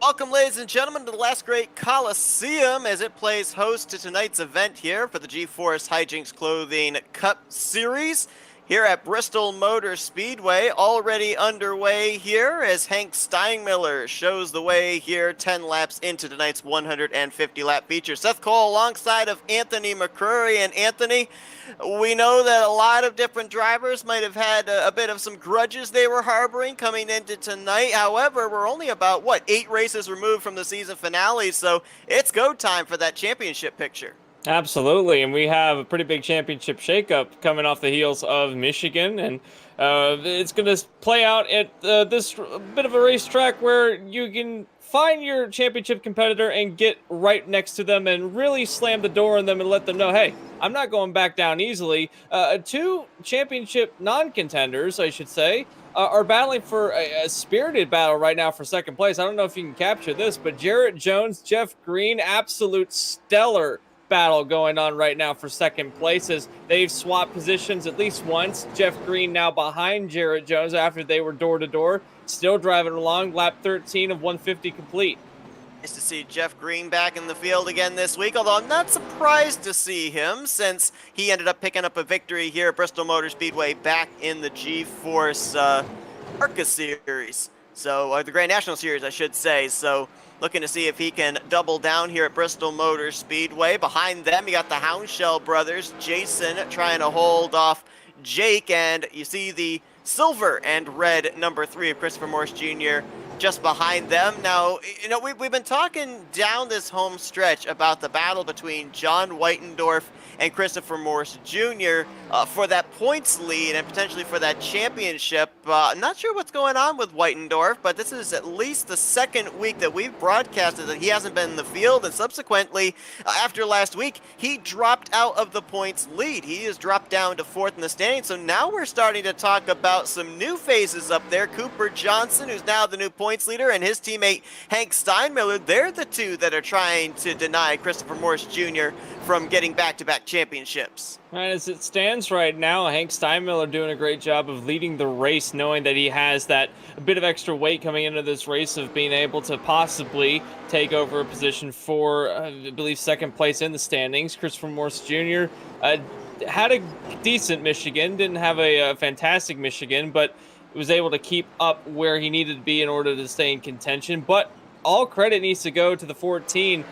Welcome, ladies and gentlemen, to the Last Great Coliseum as it plays host to tonight's event here for the G-Force Hijinx Clothing Cup Series here at Bristol Motor Speedway. Already underway here as Hank Steinmiller shows the way here 10 laps into tonight's 150-lap feature. Seth Cole alongside of Anthony McCrory. And Anthony, we know that a lot of different drivers might have had a bit of some grudges they were harboring coming into tonight. However, we're only about, 8 races removed from the season finale, so it's go time for that championship picture. Absolutely, and we have a pretty big championship shakeup coming off the heels of Michigan, and it's going to play out at this bit of a racetrack where you can find your championship competitor and get right next to them and really slam the door on them and let them know, hey, I'm not going back down easily. Two championship non-contenders, I should say, are battling for a spirited battle right now for second place. I don't know if you can capture this, but Jarrett Jones, Jeff Green, absolute stellar battle going on right now for second place as they've swapped positions at least once. Jeff Green now behind Jarrett Jones after they were door to door, still driving along. Lap 13 of 150 complete. Nice to see Jeff Green back in the field again this week, although I'm not surprised to see him since he ended up picking up a victory here at Bristol Motor Speedway back in the G-Force ARCA Series. So, the Grand National Series, I should say. So, looking to see if he can double down here at Bristol Motor Speedway. Behind them, you got the Houndshell brothers. Jason trying to hold off Jake, and you see the silver and red number 3 of Christopher Morse Jr. just behind them. Now, we've been talking down this home stretch about the battle between John Whitendorf and Christopher Morse Jr. For that points lead and potentially for that championship. Not sure what's going on with Whitendorf, but this is at least the second week that we've broadcasted that he hasn't been in the field, and subsequently, after last week, he dropped out of the points lead. He has dropped down to 4th in the standings, so now we're starting to talk about some new faces up there. Cooper Johnson, who's now the new points leader, and his teammate Hank Steinmiller. They're the two that are trying to deny Christopher Morse Jr. from getting back-to-back championships. And as it stands right now, Hank Steinmiller doing a great job of leading the race, knowing that he has that bit of extra weight coming into this race of being able to possibly take over a position for, I believe, second place in the standings. Christopher Morse Jr. Had a decent Michigan, didn't have a fantastic Michigan, but was able to keep up where he needed to be in order to stay in contention. But all credit needs to go to the 14.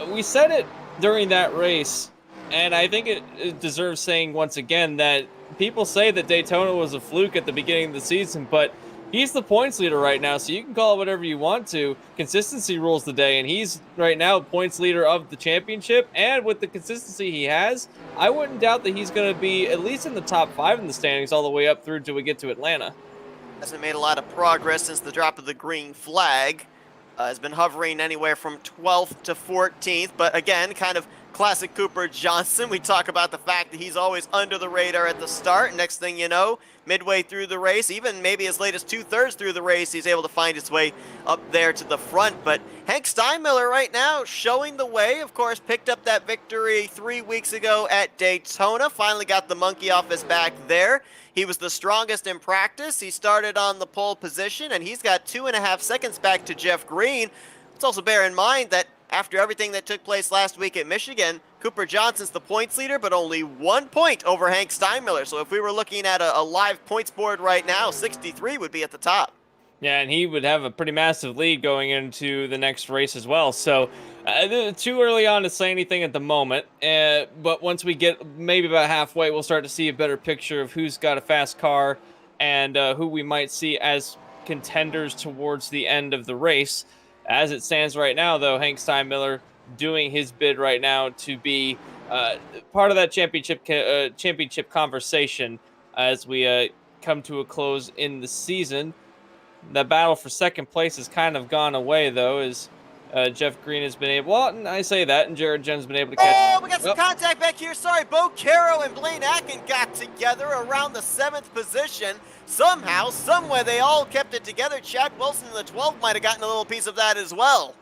We said it during that race, and I think it deserves saying once again that people say that Daytona was a fluke at the beginning of the season, but he's the points leader right now, so you can call it whatever you want to. Consistency rules the day, and he's right now points leader of the championship, and with the consistency he has, I wouldn't doubt that he's going to be at least in the top 5 in the standings all the way up through till we get to Atlanta. Hasn't made a lot of progress since the drop of the green flag. Has been hovering anywhere from 12th to 14th, but again, kind of classic Cooper Johnson. We talk about the fact that he's always under the radar at the start. Next thing you know, midway through the race, even maybe as late as 2/3 through the race, he's able to find his way up there to the front. But Hank Steinmiller right now showing the way. Of course, picked up that victory 3 weeks ago at Daytona. Finally got the monkey off his back there. He was the strongest in practice. He started on the pole position, and he's got 2.5 seconds back to Jeff Green. Let's also bear in mind that after everything that took place last week at Michigan, Cooper Johnson's the points leader, but only 1 point over Hank Steinmiller. So if we were looking at a live points board right now, 63 would be at the top. Yeah, and he would have a pretty massive lead going into the next race as well. So too early on to say anything at the moment. But once we get maybe about halfway, we'll start to see a better picture of who's got a fast car and who we might see as contenders towards the end of the race. As it stands right now, though, Hank Steinmiller doing his bid right now to be part of that championship conversation as we come to a close in the season. The battle for second place has kind of gone away, though, as Jeff Green has been able, well, I say that, and Jarrett Jones has been able to catch. Oh, we got some contact back here. Sorry, Bo Caro and Blaine Atkin got together around the 7th position. Somehow, somewhere, they all kept it together. Chad Wilson in the 12th might have gotten a little piece of that as well.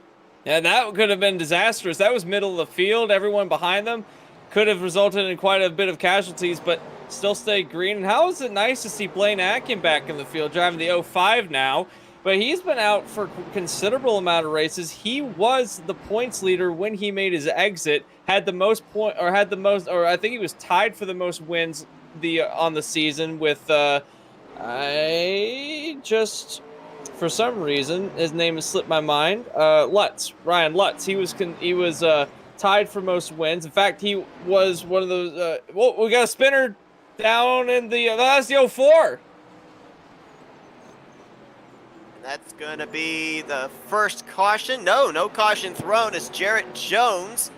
Yeah, that could have been disastrous. That was middle of the field. Everyone behind them could have resulted in quite a bit of casualties, but still stayed green. And how is it nice to see Blaine Atkin back in the field, driving the 05 now. but he's been out for considerable amount of races. He was the points leader when he made his exit, had the most or I think he was tied for the most wins on the season with I just for some reason his name has slipped my mind. Ryan Lutz. He was tied for most wins. In fact, he was one of those. Well, we got a spinner down in the that's the 04. That's going to be the first caution. No caution thrown as Jarrett Jones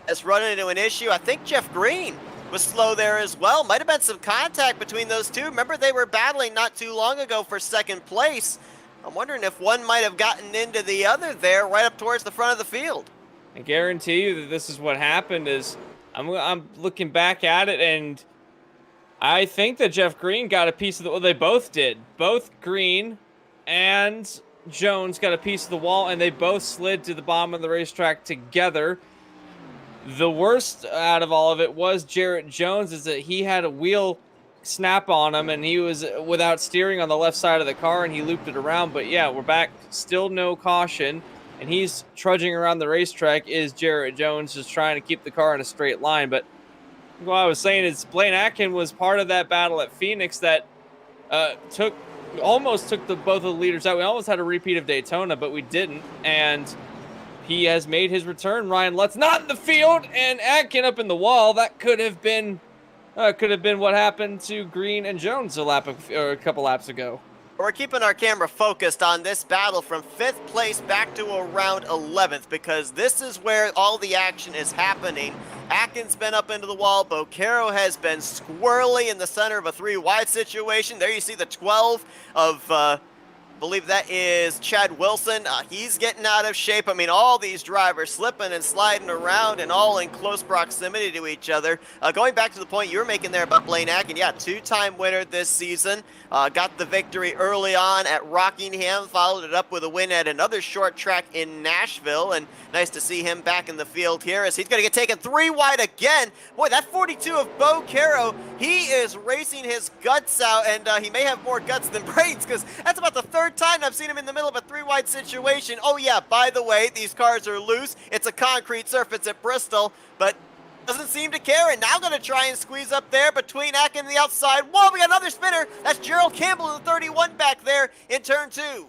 has run into an issue. I think Jeff Green was slow there as well. Might have been some contact between those two. Remember, they were battling not too long ago for second place. I'm wondering if one might have gotten into the other there right up towards the front of the field. I guarantee you that this is what happened. Is I'm looking back at it, and I think that Jeff Green got a piece of the. Well, they both did. Both Green and Jones got a piece of the wall, and they both slid to the bottom of the racetrack together. The worst out of all of it was Jarrett Jones, is that he had a wheel snap on him, and he was without steering on the left side of the car, and he looped it around. But yeah, we're back. Still no caution, and he's trudging around the racetrack. Is Jarrett Jones just trying to keep the car in a straight line? But what I was saying is Blaine Atkin was part of that battle at Phoenix that almost took both of the leaders out. We almost had a repeat of Daytona, but we didn't. And he has made his return. Ryan Lutz not in the field, and Atkin up in the wall. That could have been what happened to Green and Jones a couple laps ago. We're keeping our camera focused on this battle from 5th place back to around 11th, because this is where all the action is happening. Atkin's been up into the wall. Bocaro has been squirrely in the center of a 3-wide situation. There you see the 12 of believe that is Chad Wilson. He's getting out of shape. I mean, all these drivers slipping and sliding around and all in close proximity to each other. Going back to the point you were making there about Blaine Atkin, yeah, 2-time winner this season. Got the victory early on at Rockingham, followed it up with a win at another short track in Nashville, and nice to see him back in the field here as he's going to get taken 3 wide again. Boy, that 42 of Bocaro, he is racing his guts out, and he may have more guts than brains, because that's about the 3rd time I've seen him in the middle of a 3-wide situation. Oh yeah, by the way, these cars are loose. It's a concrete surface at Bristol, but doesn't seem to care, and now going to try and squeeze up there between Atkin and the outside. Whoa, we got another spinner. That's Gerald Campbell in the 31 back there in turn 2.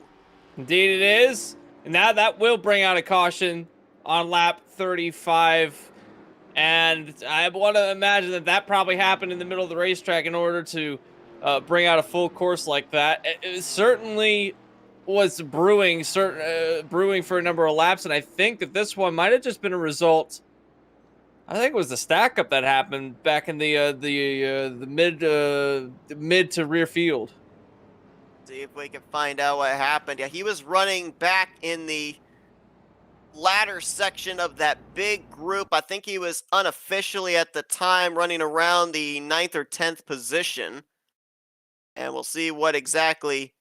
Indeed it is. And now that will bring out a caution on lap 35. And I want to imagine that probably happened in the middle of the racetrack in order to bring out a full course like that. It certainly was brewing for a number of laps, and I think that this one might have just been a result. I think it was the stack up that happened back in the mid to rear field. See if we can find out what happened. Yeah, he was running back in the latter section of that big group. I think he was unofficially at the time running around the 9th or 10th position. And we'll see what exactly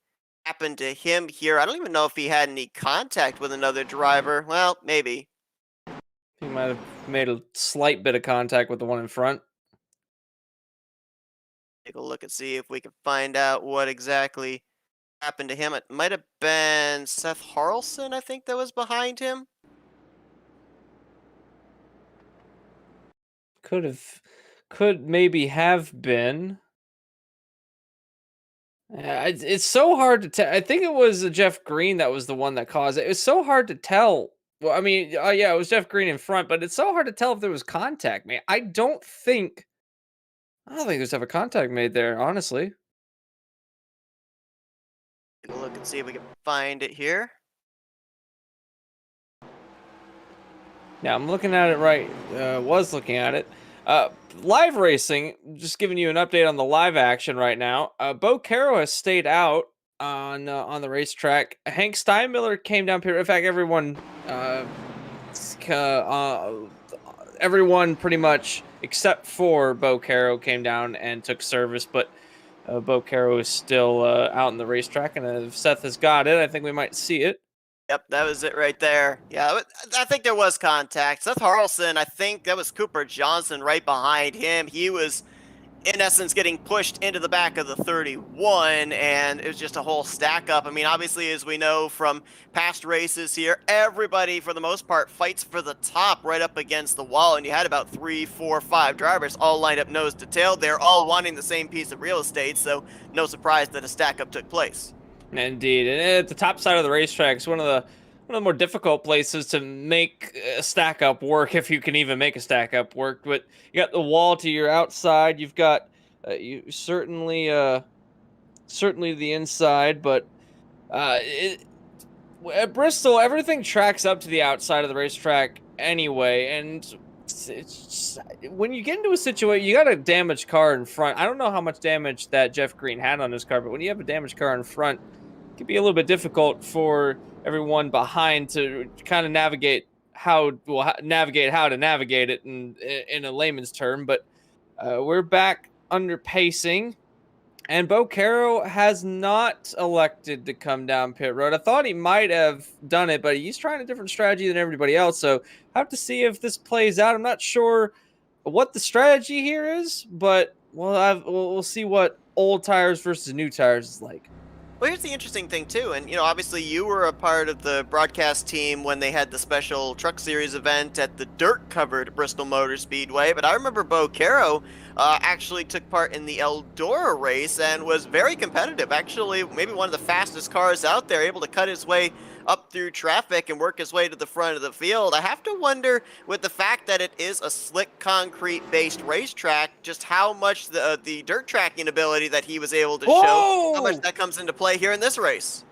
happened to him here. I don't even know if he had any contact with another driver. Well, maybe. He might have made a slight bit of contact with the one in front. Take a look and see if we can find out what exactly happened to him. It might have been Seth Harrelson, I think, that was behind him. Could maybe have been. It's so hard to tell. I think it was Jeff Green that was the one that caused it. It's so hard to tell. Well, I mean, yeah, it was Jeff Green in front, but it's so hard to tell if there was contact made. I don't think there's ever contact made there, honestly. Take a look and see if we can find it here. Yeah, I'm looking at it was looking at it. Live racing, just giving you an update on the live action right now. Bocaro has stayed out on the racetrack. Hank Steinmiller came down here. In fact, everyone pretty much except for Bocaro came down and took service, but Bocaro is still out in the racetrack, and if Seth has got it, I think we might see it. Yep, that was it right there. Yeah, I think there was contact. Seth Harrelson, I think that was Cooper Johnson right behind him. He was in essence getting pushed into the back of the 31, and it was just a whole stack up. I mean, obviously, as we know from past races here, everybody for the most part fights for the top right up against the wall, and you had about 3, 4, 5 drivers all lined up nose to tail. They're all wanting the same piece of real estate, so no surprise that a stack up took place. Indeed, and at the top side of the racetrack is one of the more difficult places to make a stack up work, if you can even make a stack up work. But you got the wall to your outside. You've got you certainly the inside, but at Bristol, everything tracks up to the outside of the racetrack anyway, and when you get into a situation, you got a damaged car in front. I don't know how much damage that Jeff Green had on his car, but when you have a damaged car in front, it can be a little bit difficult for everyone behind to kind of navigate how to navigate it in a layman's term. But we're back under pacing. And Bo Caro has not elected to come down pit road. I thought he might have done it, but he's trying a different strategy than everybody else. So I have to see if this plays out. I'm not sure what the strategy here is, but we'll see what old tires versus new tires is like. Well, here's the interesting thing, too. And, obviously you were a part of the broadcast team when they had the special Truck Series event at the dirt-covered Bristol Motor Speedway. But I remember Bo Caro actually took part in the Eldora race and was very competitive. Actually, maybe one of the fastest cars out there, able to cut his way up through traffic and work his way to the front of the field. I have to wonder, with the fact that it is a slick concrete-based racetrack, just how much the dirt tracking ability that he was able to show, how much that comes into play here in this race.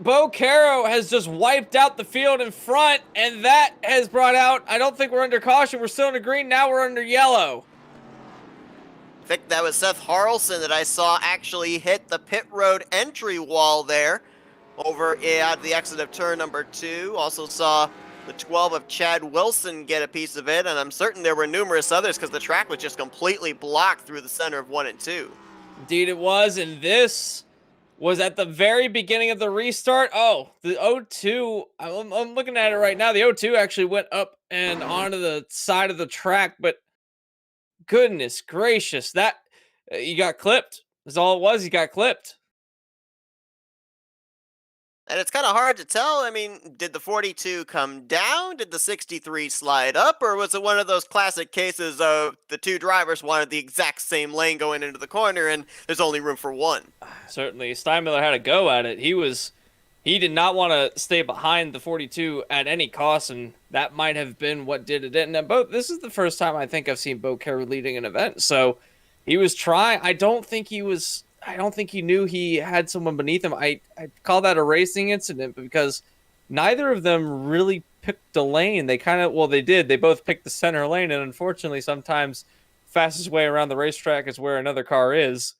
Bo Caro has just wiped out the field in front, and that has brought out, I don't think we're under caution. We're still under green. Now we're under yellow. I think that was Seth Harrelson that I saw actually hit the pit road entry wall there over at the exit of turn number 2. Also saw the 12 of Chad Wilson get a piece of it, and I'm certain there were numerous others because the track was just completely blocked through the center of 1 and 2. Indeed it was, and this was at the very beginning of the restart. Oh, the O2, I'm looking at it right now. The O2 actually went up and onto the side of the track, but goodness gracious, that you got clipped. That's all it was. You got clipped. And it's kind of hard to tell. I mean, did the 42 come down? Did the 63 slide up? Or was it one of those classic cases of the two drivers wanted the exact same lane going into the corner and there's only room for one? Certainly. Steinmiller had a go at it. He did not want to stay behind the 42 at any cost, and that might have been what did it. And this is the first time I think I've seen Bo Caro leading an event. So he was trying. I don't think he knew he had someone beneath him. I call that a racing incident because neither of them really picked a lane. They did. They both picked the center lane, and unfortunately, sometimes fastest way around the racetrack is where another car is.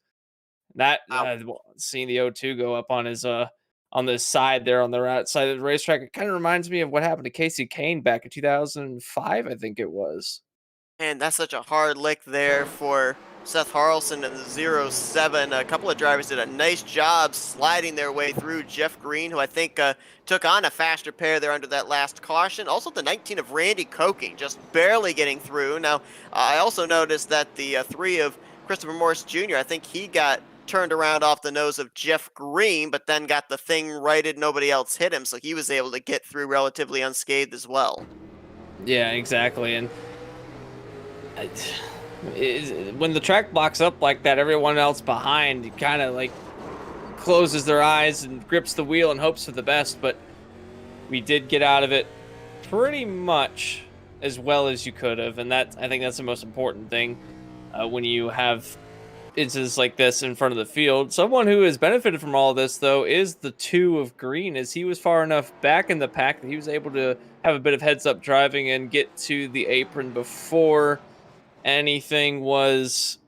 That seeing the O2 go up on his on the side there on the right side of the racetrack, it kind of reminds me of what happened to Casey Kane back in 2005, I think it was. Man, that's such a hard lick there for Seth Harrelson and the 07. A couple of drivers did a nice job sliding their way through. Jeff Green, who I think took on a faster pair there under that last caution. Also the 19 of Randy Koking, just barely getting through. Now, I also noticed that the 3 of Christopher Morse Jr., I think he got turned around off the nose of Jeff Green, but then got the thing righted. Nobody else hit him, so he was able to get through relatively unscathed as well. Yeah, exactly. And when the track blocks up like that, everyone else behind kind of like closes their eyes and grips the wheel and hopes for the best. But we did get out of it pretty much as well as you could have, and I think that's the most important thing when you have instances like this in front of the field. Someone who has benefited from all of this, though, is the 2 of Green, as he was far enough back in the pack that he was able to have a bit of heads-up driving and get to the apron before anything was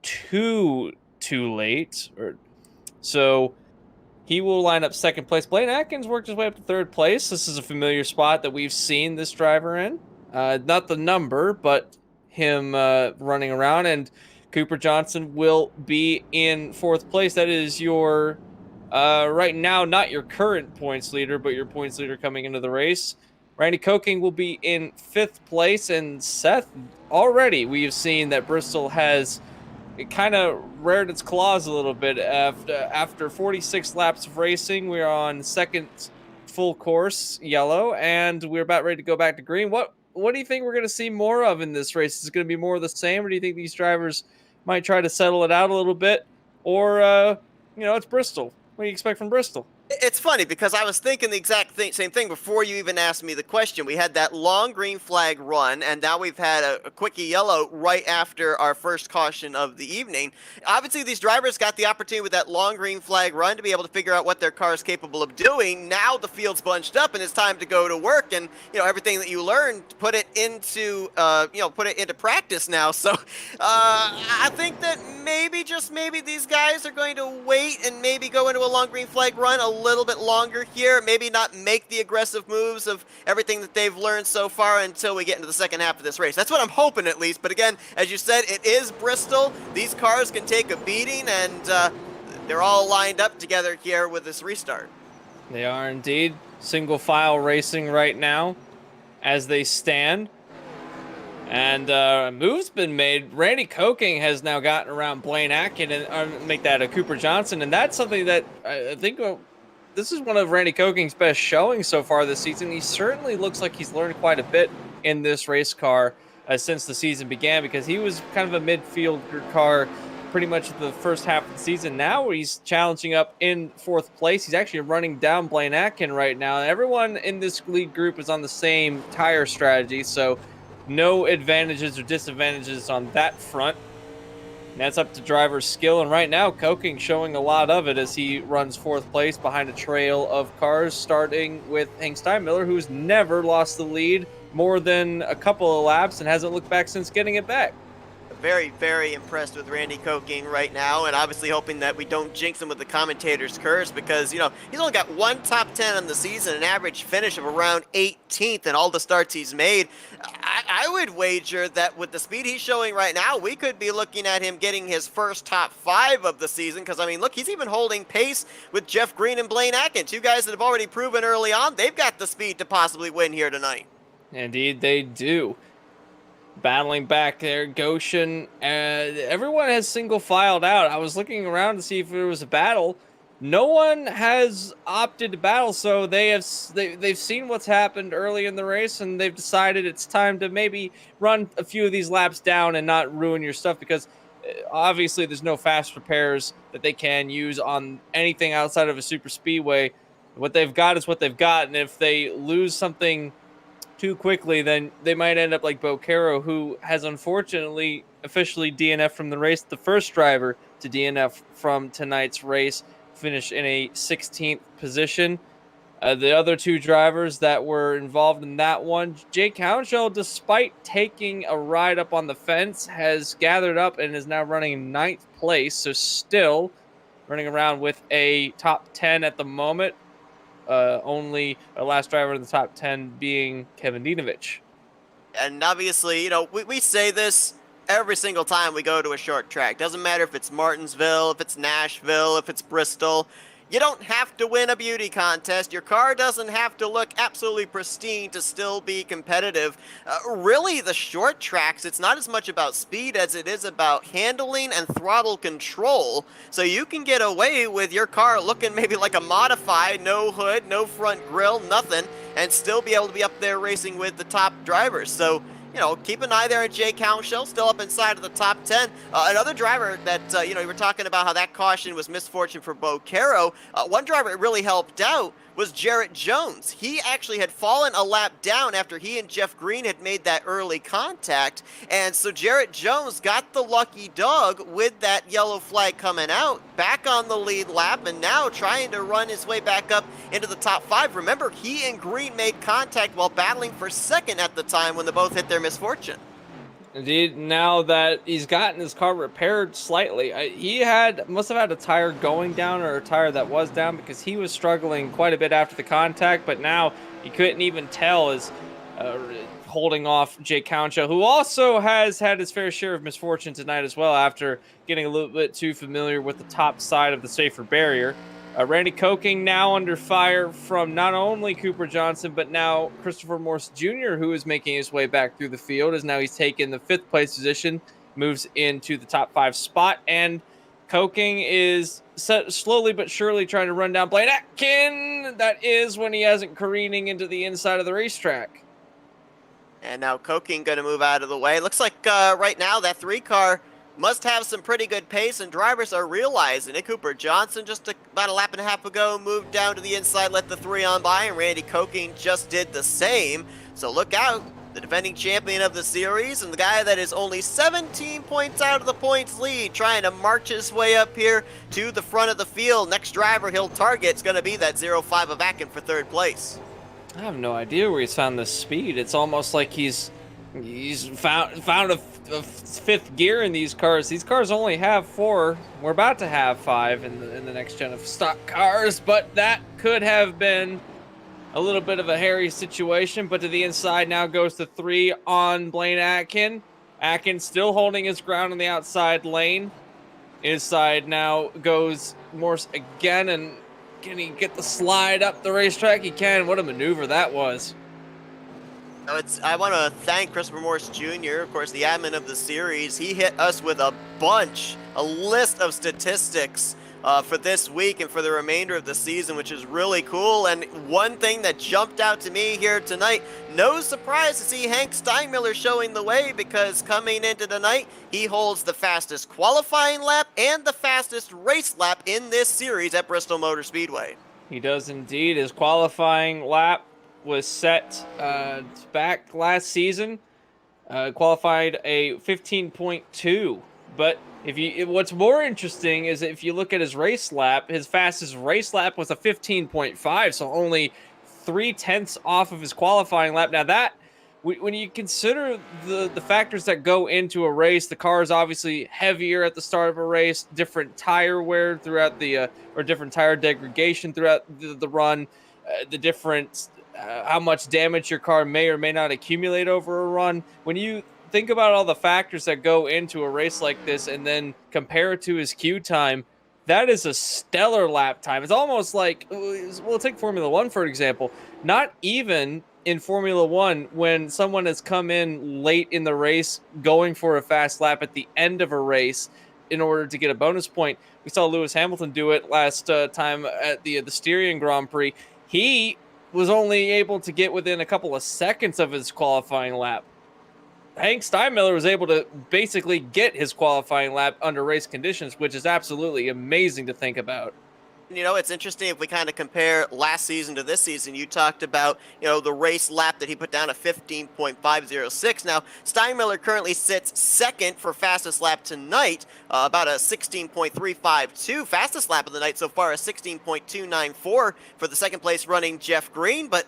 too late. So he will line up second place. Blaine Atkins worked his way up to third place. This is a familiar spot that we've seen this driver in. Not the number, but him running around. And Cooper Johnson will be in fourth place. That is your, right now, not your current points leader, but your points leader coming into the race. Randy Koking will be in fifth place. And Seth, already we have seen that Bristol has it kind of reared its claws a little bit. After 46 laps of racing, we're on second full course yellow, and we're about ready to go back to green. What do you think we're going to see more of in this race? Is it going to be more of the same, or do you think these drivers might try to settle it out a little bit? Or, it's Bristol. What do you expect from Bristol? It's funny because I was thinking the exact same thing before you even asked me the question. We had that long green flag run, and now we've had a quickie yellow right after our first caution of the evening. Obviously, these drivers got the opportunity with that long green flag run to be able to figure out what their car is capable of doing. Now the field's bunched up, and it's time to go to work, and everything that you learned, put it into practice now. So I think that maybe, just maybe, these guys are going to wait and maybe go into a long green flag run a little bit longer here, maybe not make the aggressive moves of everything that they've learned so far until we get into the second half of this race. That's what I'm hoping, at least. But again, as you said, it is Bristol. These cars can take a beating, and they're all lined up together here with this restart. They are indeed single file racing right now as they stand. And a move's been made. Randy Koking has now gotten around Blaine Atkin and make that a Cooper Johnson, and that's something that I think this is one of Randy Koking's best showings so far this season. He certainly looks like he's learned quite a bit in this race car since the season began, because he was kind of a midfield car pretty much the first half of the season. Now he's challenging up in fourth place. He's actually running down Blaine Atkin right now. Everyone in this lead group is on the same tire strategy, so no advantages or disadvantages on that front. And that's up to driver's skill. And right now, Koking showing a lot of it as he runs fourth place behind a trail of cars, starting with Hank Steinmiller, who's never lost the lead more than a couple of laps and hasn't looked back since getting it back. Very, very impressed with Randy Koking right now, and obviously hoping that we don't jinx him with the commentator's curse, because, he's only got one top 10 on the season, an average finish of around 18th in all the starts he's made. I would wager that with the speed he's showing right now, we could be looking at him getting his first top 5 of the season, because, look, he's even holding pace with Jeff Green and Blaine Atkin, two guys that have already proven early on they've got the speed to possibly win here tonight. Indeed, they do. Battling back there, Goshen. Everyone has single filed out. I was looking around to see if there was a battle. No one has opted to battle, so they've seen what's happened early in the race, and they've decided it's time to maybe run a few of these laps down and not ruin your stuff, because obviously there's no fast repairs that they can use on anything outside of a super speedway. What they've got is what they've got, and if they lose something too quickly, then they might end up like Bocaro, who has unfortunately officially DNF'd from the race. The first driver to DNF from tonight's race, finished in a 16th position. The other two drivers that were involved in that one, Jake Hounshell, despite taking a ride up on the fence, has gathered up and is now running 9th place, so still running around with a top 10 at the moment. Only our last driver in the top 10 being Kevin Dinovich. And obviously, we say this every single time we go to a short track. Doesn't matter if it's Martinsville, if it's Nashville, if it's Bristol. You don't have to win a beauty contest. Your car doesn't have to look absolutely pristine to still be competitive. Really, the short tracks, it's not as much about speed as it is about handling and throttle control. So you can get away with your car looking maybe like a modified, no hood, no front grille, nothing, and still be able to be up there racing with the top drivers. So, keep an eye there on Jake Hounshell, still up inside of the top 10. Another driver that, you were talking about how that caution was misfortune for Bocaro. One driver that really helped out was Jarrett Jones. He actually had fallen a lap down after he and Jeff Green had made that early contact. And so Jarrett Jones got the lucky dog with that yellow flag coming out, back on the lead lap, and now trying to run his way back up into the top 5. Remember, he and Green made contact while battling for second at the time when they both hit their misfortune. Indeed, now that he's gotten his car repaired slightly, he must have had a tire going down, or a tire that was down, because he was struggling quite a bit after the contact, but now he couldn't even tell as holding off Jake Hounshell, who also has had his fair share of misfortune tonight as well after getting a little bit too familiar with the top side of the safer barrier. Randy Koking now under fire from not only Cooper Johnson, but now Christopher Morse Jr., who is making his way back through the field, as now he's taken the 5th place position. moves into the top 5 spot. And Koking is slowly but surely trying to run down Blaine Atkin. That is when he hasn't careening into the inside of the racetrack. And now Koking going to move out of the way. Looks like right now that 3 car must have some pretty good pace, and drivers are realizing it. Cooper Johnson just about a lap and a half ago moved down to the inside, let the 3 on by, and Randy Koking just did the same. So look out, the defending champion of the series and the guy that is only 17 points out of the points lead, trying to march his way up here to the front of the field. Next driver he'll target is going to be that 05 of Akin for 3rd place. I have no idea where he's found this speed. It's almost like he's found a 5th gear in these cars. These cars only have 4. We're about to have 5 in the next gen of stock cars, but that could have been a little bit of a hairy situation. But to the inside now goes the 3 on Blaine Atkin. Atkin still holding his ground on the outside lane. Inside now goes Morse again, and can he get the slide up the racetrack? He can. What a maneuver that was. I want to thank Christopher Morse Jr., of course, the admin of the series. He hit us with a list of statistics for this week and for the remainder of the season, which is really cool. And one thing that jumped out to me here tonight, no surprise to see Hank Steinmiller showing the way, because coming into tonight, he holds the fastest qualifying lap and the fastest race lap in this series at Bristol Motor Speedway. He does indeed. His qualifying lap was set back last season, qualified a 15.2, but what's more interesting is if you look at his race lap, his fastest race lap was a 15.5, so only 0.3 off of his qualifying lap. Now that, when you consider the factors that go into a race, the car is obviously heavier at the start of a race, different tire wear throughout or different tire degradation throughout the run, the different how much damage your car may or may not accumulate over a run. When you think about all the factors that go into a race like this and then compare it to his queue time, that is a stellar lap time. It's almost like, we'll take Formula One, for example. Not even in Formula One, when someone has come in late in the race going for a fast lap at the end of a race in order to get a bonus point. We saw Lewis Hamilton do it last time at the Styrian Grand Prix. He was only able to get within a couple of seconds of his qualifying lap. Hank Steinmiller was able to basically get his qualifying lap under race conditions, which is absolutely amazing to think about. You know, it's interesting if we kind of compare last season to this season. You talked about, the race lap that he put down at 15.506. Now, Steinmiller currently sits 2nd for fastest lap tonight, about a 16.352. Fastest lap of the night so far, a 16.294 for the 2nd place running Jeff Green. But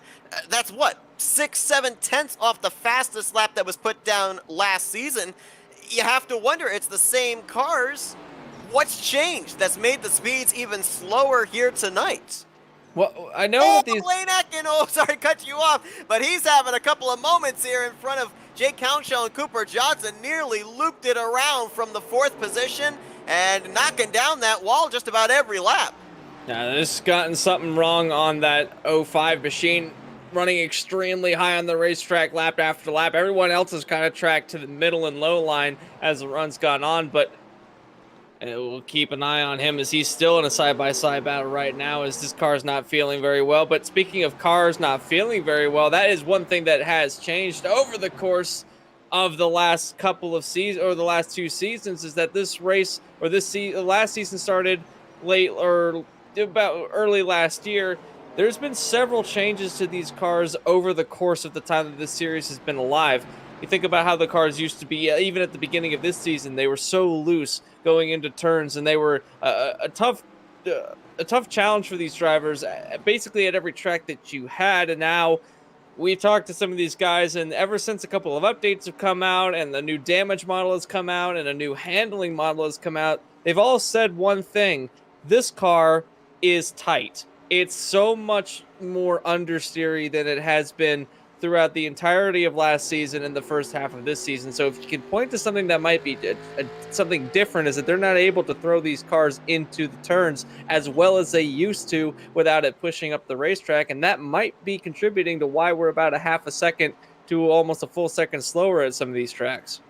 that's what, 6-7 off the fastest lap that was put down last season. You have to wonder, it's the same cars. What's changed that's made the speeds even slower here tonight? Well, I know that these... Blaine Atkin, sorry, cut you off, but he's having a couple of moments here in front of Jake Counshaw and Cooper Johnson. Nearly looped it around from the 4th position and knocking down that wall just about every lap. Now, this has gotten something wrong on that 05 machine, running extremely high on the racetrack lap after lap. Everyone else has kind of tracked to the middle and low line as the run's gone on, but we'll keep an eye on him as he's still in a side-by-side battle right now, as this car's not feeling very well. But speaking of cars not feeling very well, that is one thing that has changed over the course of the last couple of seasons, or the last 2 seasons, is that this race, or last season started late or about early last year. There's been several changes to these cars over the course of the time that this series has been alive. You think about how the cars used to be, even at the beginning of this season, they were so loose going into turns, and they were a tough challenge for these drivers, basically at every track that you had. And now we talked to some of these guys, and ever since a couple of updates have come out, and the new damage model has come out, and a new handling model has come out, they've all said one thing: this car is tight. It's so much more understeery than it has been throughout the entirety of last season and the first half of this season. So if you can point to something that might be something different, is that they're not able to throw these cars into the turns as well as they used to without it pushing up the racetrack. And that might be contributing to why we're about a half a second to almost a full second slower at some of these tracks.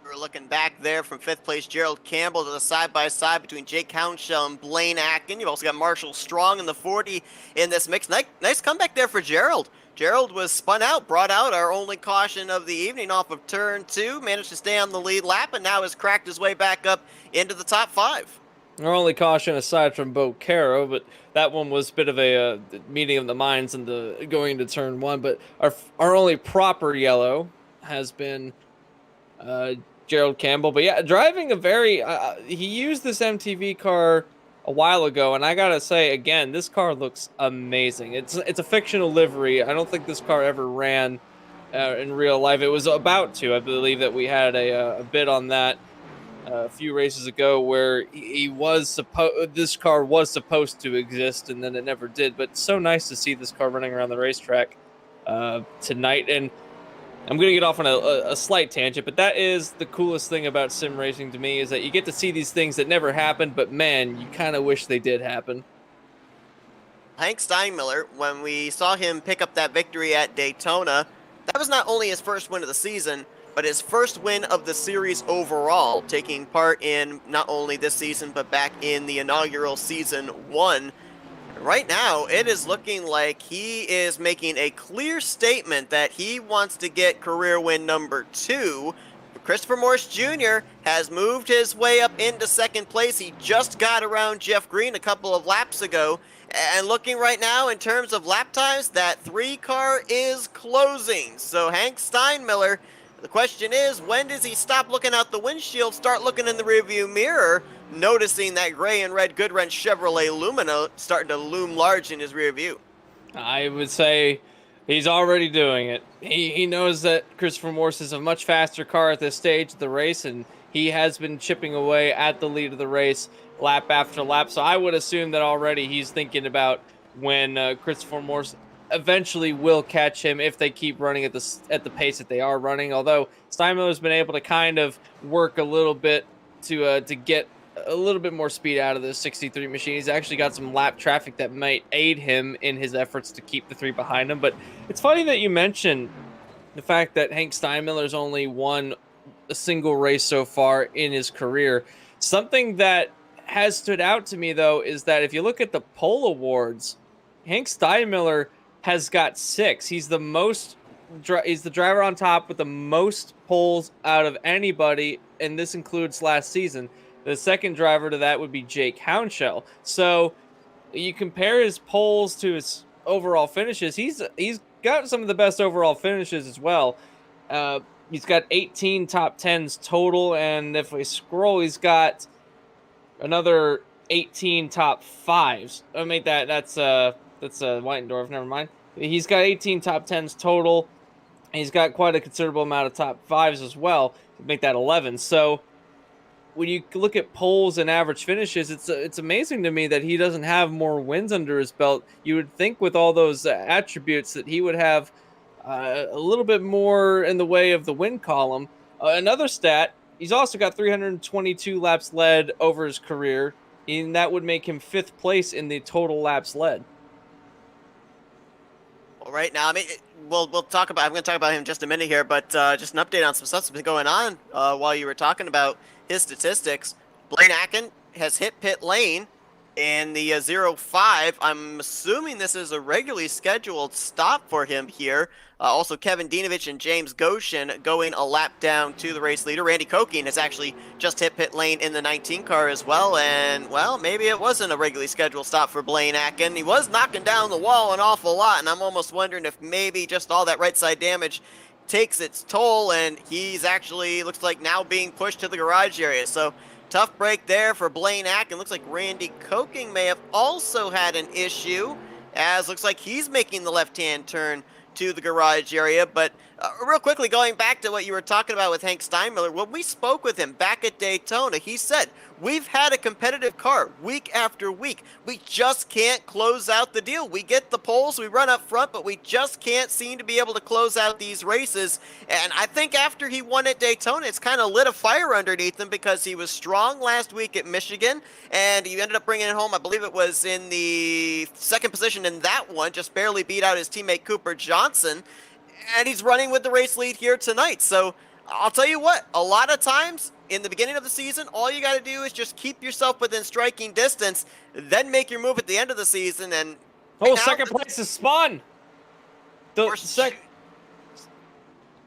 We're looking back there from 5th place Gerald Campbell to the side-by-side between Jake Hounshell and Blaine Atkin. You've also got Marshall Strong in the 40 in this mix. Nice comeback there for Gerald. Gerald was spun out, brought out our only caution of the evening off of turn 2, managed to stay on the lead lap, and now has cracked his way back up into the top 5. Our only caution aside from Bo Caro, but that one was a bit of a meeting of the minds and the going into turn 1. But our only proper yellow has been Gerald Campbell. But yeah, driving a very he used this MTV car a while ago, and I gotta say again, this car looks amazing. It's a fictional livery. I don't think this car ever ran in real life. It was about to. I believe that we had a bid on that a few races ago where this car was supposed to exist, and then it never did. But it's so nice to see this car running around the racetrack tonight. And I'm going to get off on a slight tangent, but that is the coolest thing about sim racing to me, is that you get to see these things that never happened, but man, you kind of wish they did happen. Hank Steinmiller, when we saw him pick up that victory at Daytona, that was not only his first win of the season, but his first win of the series overall, taking part in not only this season, but back in the inaugural season 1. Right now, it is looking like he is making a clear statement that he wants to get career win number 2. Christopher Morse Jr. has moved his way up into 2nd place. He just got around Jeff Green a couple of laps ago. And looking right now in terms of lap times, that 3 car is closing. So Hank Steinmiller, the question is, when does he stop looking out the windshield, start looking in the rearview mirror, noticing that gray and red Goodwrench Chevrolet Lumina starting to loom large in his rear view? I would say he's already doing it. He knows that Christopher Morse is a much faster car at this stage of the race, and he has been chipping away at the lead of the race lap after lap. So I would assume that already he's thinking about when Christopher Morse eventually will catch him if they keep running at the pace that they are running. Although Steinmiller's been able to kind of work a little bit to get a little bit more speed out of the 63 machine. He's actually got some lap traffic that might aid him in his efforts to keep the 3 behind him. But it's funny that you mentioned the fact that Hank Steinmiller's only won a single race so far in his career. Something that has stood out to me, though, is that if you look at the pole awards, Hank Steinmiller has got 6. He's the driver on top with the most poles out of anybody, and this includes last season. The second driver to that would be Jake Hounshell. So you compare his poles to his overall finishes. He's got some of the best overall finishes as well. He's got 18 top 10s total, and if we scroll, he's got another 18 top 5s. I mean, that's Weitendorf, never mind. He's got 18 top 10s total. He's got quite a considerable amount of top 5s as well to make that 11. So when you look at poles and average finishes, it's amazing to me that he doesn't have more wins under his belt. You would think with all those attributes that he would have a little bit more in the way of the win column. Another stat, he's also got 322 laps led over his career, and that would make him 5th place in the total laps led. Well, right now, I mean, we'll talk about. I'm going to talk about him in just a minute here, but just an update on some stuff that's been going on while you were talking about his statistics. Blaine Atkin has hit pit lane in the 0-5. I'm assuming this is a regularly scheduled stop for him here. Also, Kevin Dinovich and James Goshen going a lap down to the race leader. Randy Kokine has actually just hit pit lane in the 19 car as well. And, well, maybe it wasn't a regularly scheduled stop for Blaine Atkin. He was knocking down the wall an awful lot, and I'm almost wondering if maybe just all that right side damage takes its toll, and he's actually, looks like now being pushed to the garage area. So tough break there for Blaine Atkin. Looks like Randy Kokine may have also had an issue, as looks like he's making the left-hand turn to the garage area. But real quickly, going back to what you were talking about with Hank Steinmiller, when we spoke with him back at Daytona, he said, we've had a competitive car week after week. We just can't close out the deal. We get the poles, we run up front, but we just can't seem to be able to close out these races. And I think after he won at Daytona, it's kind of lit a fire underneath him, because he was strong last week at Michigan, and he ended up bringing it home. I believe it was in the 2nd position in that one, just barely beat out his teammate Cooper Johnson. And he's running with the race lead here tonight. So I'll tell you what, a lot of times in the beginning of the season, all you got to do is just keep yourself within striking distance, then make your move at the end of the season. And Oh, second place is spun.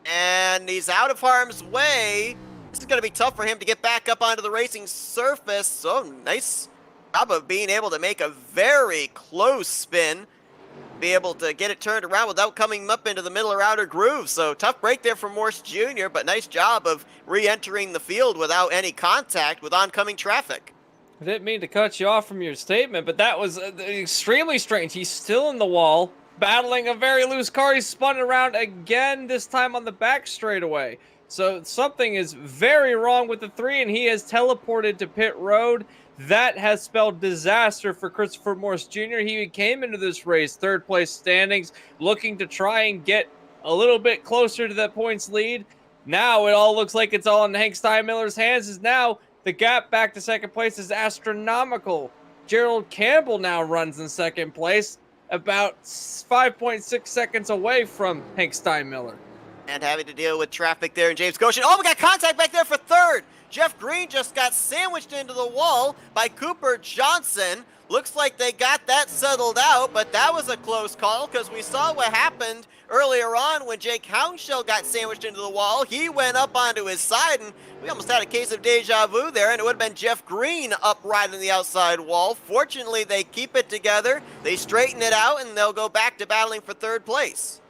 And he's out of harm's way. This is going to be tough for him to get back up onto the racing surface. So nice job of being able to make a very close spin, be able to get it turned around without coming up into the middle or outer groove. So tough break there for Morse Jr., but nice job of re-entering the field without any contact with oncoming traffic. I didn't mean to cut you off from your statement, but that was extremely strange. He's still in the wall, battling a very loose car. He's spun around again, this time on the back straightaway. So something is very wrong with the 3, and he has teleported to pit road. That has spelled disaster for Christopher Morse Jr. He came into this race, third place standings, looking to try and get a little bit closer to that points lead. Now it all looks like it's all in Hank Steinmiller's hands, as now the gap back to second place is astronomical. Gerald Campbell now runs in second place, about 5.6 seconds away from Hank Steinmiller. And having to deal with traffic there in James Goshen. Oh, we got contact back there for third. Jeff Green just got sandwiched into the wall by Cooper Johnson. Looks like they got that settled out, but that was a close call because we saw what happened earlier on when Jake Hounshell got sandwiched into the wall. He went up onto his side, and we almost had a case of deja vu there, and it would have been Jeff Green up right in the outside wall. Fortunately, they keep it together, they straighten it out, and they'll go back to battling for third place.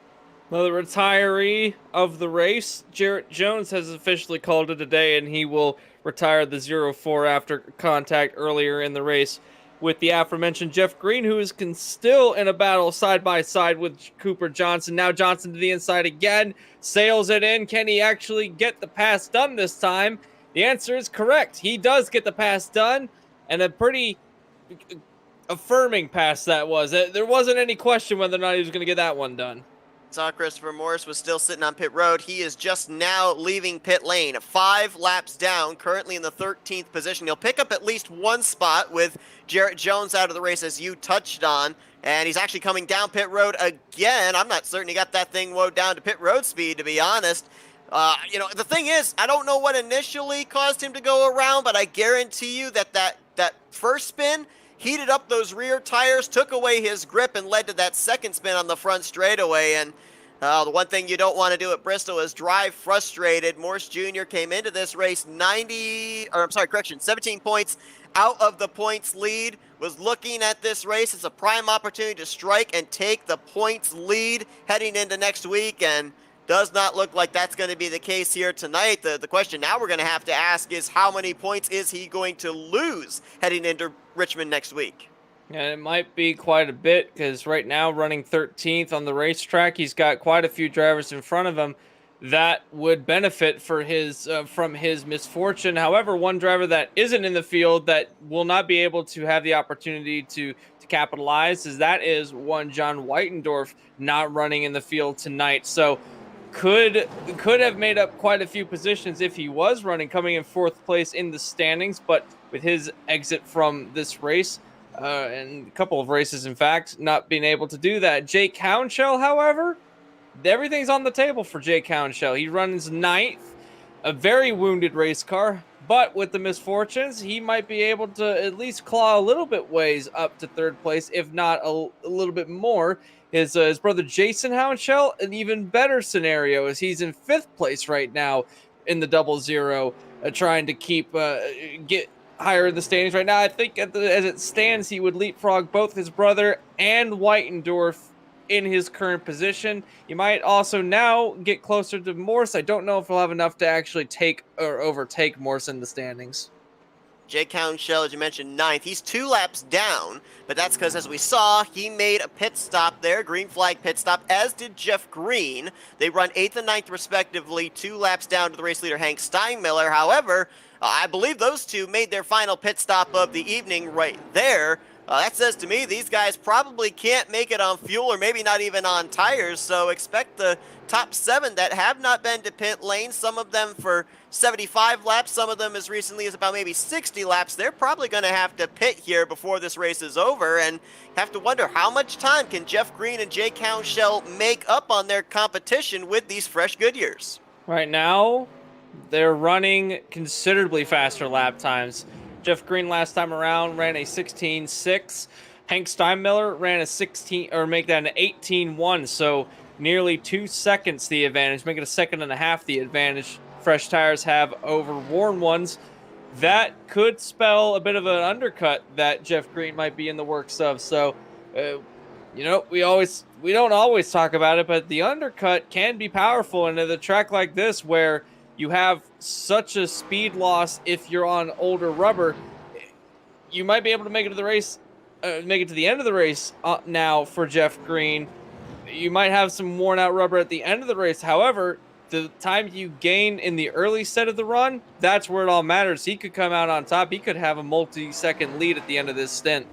Well, the retiree of the race, Jarrett Jones, has officially called it a day, and he will retire the 0-4 after contact earlier in the race with the aforementioned Jeff Green, who is still in a battle side by side with Cooper Johnson. Now Johnson to the inside again, sails it in. Can he actually get the pass done this time? The answer is correct. He does get the pass done, and a pretty affirming pass that was. There wasn't any question whether or not he was going to get that one done. Saw Christopher Morse was still sitting on pit road. He is just now leaving pit lane, 5 laps down, currently in the 13th position. He'll pick up at least one spot with Jarrett Jones out of the race, as you touched on, and he's actually coming down pit road again. I'm not certain he got that thing woed down to pit road speed, to be honest. The thing is, I don't know what initially caused him to go around, but I guarantee you that first spin heated up those rear tires, took away his grip, and led to that second spin on the front straightaway. And the one thing you don't want to do at Bristol is drive frustrated. Morse Jr. came into this race 17 points out of the points lead, was looking at this race as a prime opportunity to strike and take the points lead heading into next week, and does not look like that's going to be the case here tonight. The question now we're going to have to ask is, how many points is he going to lose heading into Richmond next week? And it might be quite a bit, because right now running 13th on the racetrack, he's got quite a few drivers in front of him that would benefit for from his misfortune. However, one driver that isn't in the field that will not be able to have the opportunity to capitalize is one John Whitendorf not running in the field tonight. So could have made up quite a few positions if he was running, coming in 4th place in the standings, but with his exit from this race, and a couple of races, in fact, not being able to do that. Jake Hounshell, however, everything's on the table for Jake Hounshell. He runs 9th, a very wounded race car, but with the misfortunes, he might be able to at least claw a little bit ways up to 3rd place, if not a little bit more. His brother Jason Hounshell, an even better scenario, as he's in 5th place right now in the 00, trying to get higher in the standings right now. I think as it stands, he would leapfrog both his brother and Whitendorf in his current position. He might also now get closer to Morse. I don't know if he'll have enough to actually take or overtake Morse in the standings. Jake Hounshell, as you mentioned, 9th. He's 2 laps down, but that's because, as we saw, he made a pit stop there, green flag pit stop, as did Jeff Green. They run 8th and 9th, respectively, 2 laps down to the race leader, Hank Steinmiller. However, I believe those two made their final pit stop of the evening right there. That says to me these guys probably can't make it on fuel, or maybe not even on tires, so expect the top 7 that have not been to pit lane, some of them for 75 laps, some of them as recently as about maybe 60 laps. They're probably going to have to pit here before this race is over, and have to wonder how much time can Jeff Green and Jake Hounshell make up on their competition with these fresh Goodyears. Right now, they're running considerably faster lap times. Jeff Green last time around ran a 16.6. Hank Steinmiller ran a 16, or make that an 18.1. So nearly 2 seconds the advantage, making a second and a half the advantage fresh tires have over worn ones. That could spell a bit of an undercut that Jeff Green might be in the works of. So, you know, we don't always talk about it, but the undercut can be powerful. And at a track like this, where you have such a speed loss if you're on older rubber, you might be able to make it to the race, make it to the end of the race now for Jeff Green. You might have some worn out rubber at the end of the race. However, the time you gain in the early set of the run, that's where it all matters. He could come out on top. He could have a multi-second lead at the end of this stint.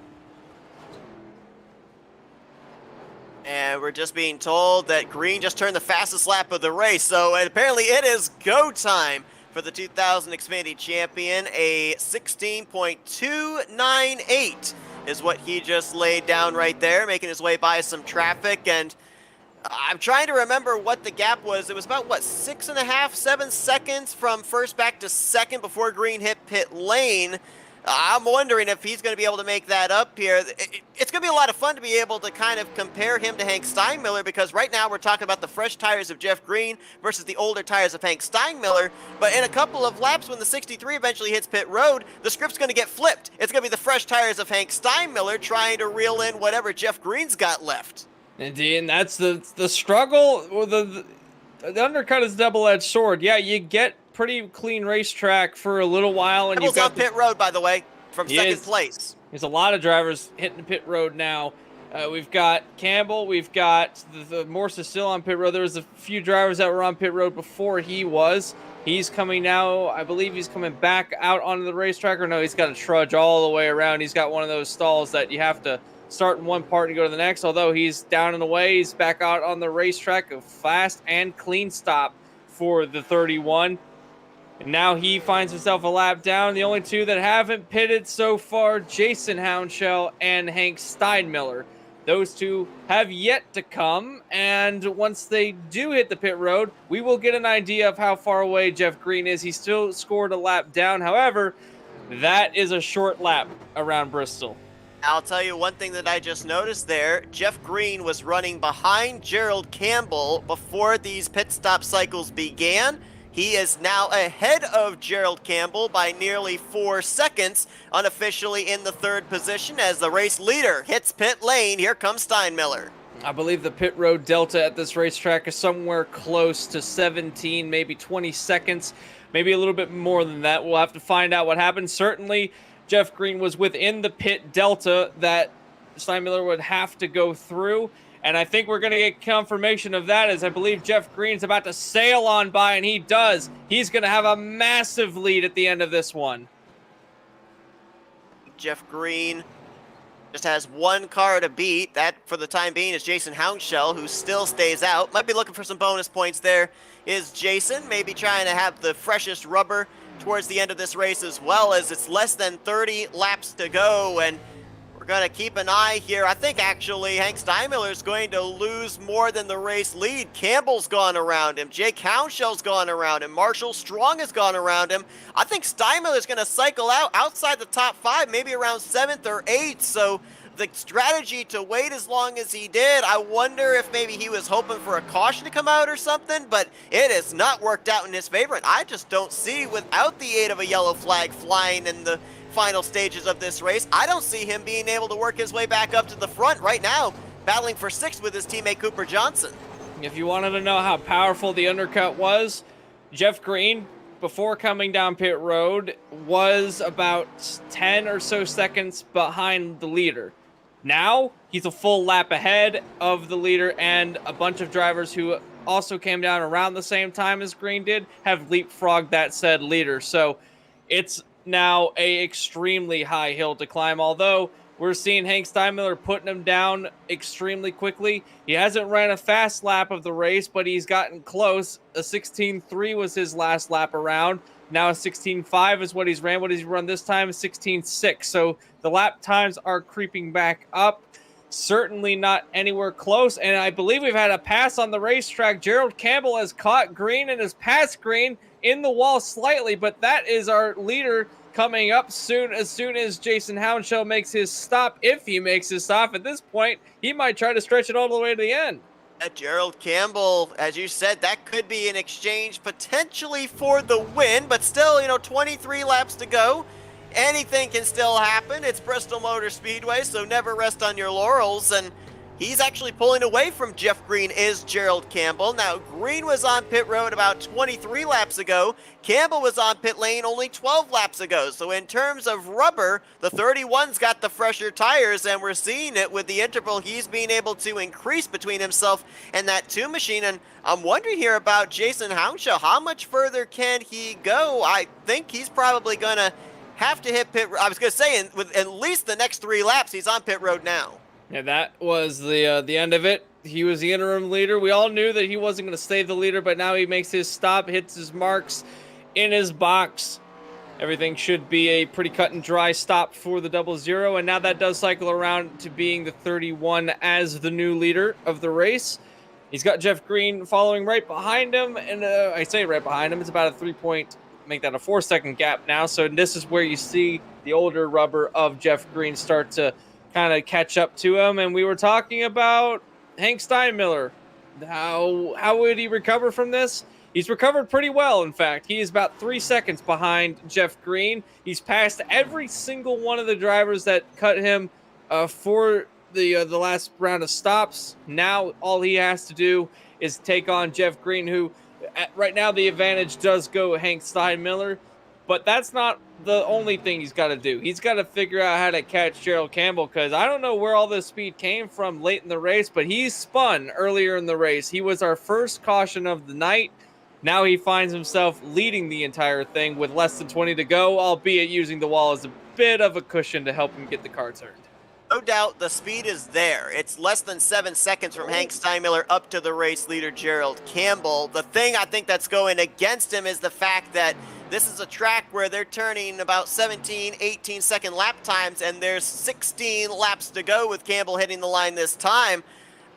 And we're just being told that Green just turned the fastest lap of the race. So apparently it is go time for the 2000 Xfinity champion. A 16.298 is what he just laid down right there, making his way by some traffic. And I'm trying to remember what the gap was. It was about, what, 6.5, 7 seconds from first back to second before Green hit pit lane. I'm wondering if he's going to be able to make that up here. It's going to be a lot of fun to be able to kind of compare him to Hank Steinmiller, because right now we're talking about the fresh tires of Jeff Green versus the older tires of Hank Steinmiller. But in a couple of laps, when the 63 eventually hits pit road, the script's going to get flipped. It's going to be the fresh tires of Hank Steinmiller trying to reel in whatever Jeff Green's got left. Indeed, and that's the struggle. Or the undercut is a double-edged sword. Yeah, you get pretty clean racetrack for a little while, and you've got on pit road, by the way, from second place. There's a lot of drivers hitting the pit road now. We've got Campbell, we've got the Morse is still on pit road. There was a few drivers that were on pit road before he was. He's coming now. I believe he's coming back out onto the racetrack, or no, he's got to trudge all the way around. He's got one of those stalls that you have to start in one part and go to the next. Although he's down and away, he's back out on the racetrack. A fast and clean stop for the 31. And now he finds himself a lap down. The only two that haven't pitted so far, Jason Hounshell and Hank Steinmiller. Those two have yet to come, and once they do hit the pit road, we will get an idea of how far away Jeff Green is. He still scored a lap down. However, that is a short lap around Bristol. I'll tell you one thing that I just noticed there. Jeff Green was running behind Gerald Campbell before these pit stop cycles began. He is now ahead of Gerald Campbell by nearly 4 seconds, unofficially in the third position as the race leader hits pit lane. Here comes Steinmiller. I believe the pit road delta at this racetrack is somewhere close to 17, maybe 20 seconds, maybe a little bit more than that. We'll have to find out what happened. Certainly, Jeff Green was within the pit delta that Steinmiller would have to go through. And I think we're going to get confirmation of that, as I believe Jeff Green's about to sail on by, and he does. He's going to have a massive lead at the end of this one. Jeff Green just has one car to beat. That, for the time being, is Jason Hounshell, who still stays out. Might be looking for some bonus points there. Is Jason maybe trying to have the freshest rubber towards the end of this race, as well, as it's less than 30 laps to go, and we're going to keep an eye here. I think actually Hank Steinmiller is going to lose more than the race lead. Campbell's gone around him. Jake Hounshell's gone around him. Marshall Strong has gone around him. I think Steinmiller's going to cycle out outside the top 5, maybe around 7th or 8th. So the strategy to wait as long as he did, I wonder if maybe he was hoping for a caution to come out or something, but it has not worked out in his favor. And I just don't see, without the aid of a yellow flag flying in the final stages of this race, I don't see him being able to work his way back up to the front right now, battling for 6th with his teammate Cooper Johnson. If you wanted to know how powerful the undercut was, Jeff Green, before coming down pit road, was about 10 or so seconds behind the leader. Now, he's a full lap ahead of the leader, and a bunch of drivers who also came down around the same time as Green did have leapfrogged that said leader. So it's now a extremely high hill to climb, although we're seeing Hank Steinmiller putting him down extremely quickly. He hasn't ran a fast lap of the race, but he's gotten close. A 16.3 was his last lap around. Now a 16.5 is what he's ran. What he's run this time is 16.6. So the lap times are creeping back up. Certainly not anywhere close. And I believe we've had a pass on the racetrack. Gerald Campbell has caught Green and has passed Green. in the wall slightly, but that is our leader coming up soon. As soon as Jason Hounshell makes his stop, if he makes his stop at this point, he might try to stretch it all the way to the end. Gerald Campbell, as you said, that could be an exchange potentially for the win, but still, 23 laps to go. Anything can still happen. It's Bristol Motor Speedway, so never rest on your laurels. And he's actually pulling away from Jeff Green, is Gerald Campbell. Now, Green was on pit road about 23 laps ago. Campbell was on pit lane only 12 laps ago. So in terms of rubber, the 31's got the fresher tires, and we're seeing it with the interval he's being able to increase between himself and that 2 machine. And I'm wondering here about Jason Hounshell. How much further can he go? I think he's probably going to have to hit pit. I was going to say, with at least the next 3 laps, he's on pit road now. Yeah, that was the end of it. He was the interim leader. We all knew that he wasn't going to stay the leader, but now he makes his stop, hits his marks in his box. Everything should be a pretty cut and dry stop for the 00, and now that does cycle around to being the 31 as the new leader of the race. He's got Jeff Green following right behind him, and I say right behind him, it's about a 4-second gap now. So this is where you see the older rubber of Jeff Green start to kind of catch up to him. And we were talking about Hank Steinmiller. How would he recover from this? He's recovered pretty well, in fact. He is about 3 seconds behind Jeff Green. He's passed every single one of the drivers that cut him for the last round of stops. Now all he has to do is take on Jeff Green, who right now the advantage does go Hank Steinmiller. But that's not the only thing he's got to do. He's got to figure out how to catch Gerald Campbell, because I don't know where all this speed came from late in the race, but he spun earlier in the race. He was our first caution of the night. Now he finds himself leading the entire thing with less than 20 to go, albeit using the wall as a bit of a cushion to help him get the car turned. No doubt the speed is there. It's less than 7 seconds from Hank Steinmiller up to the race leader, Gerald Campbell. The thing I think that's going against him is the fact that this is a track where they're turning about 17, 18-second lap times, and there's 16 laps to go with Campbell hitting the line this time.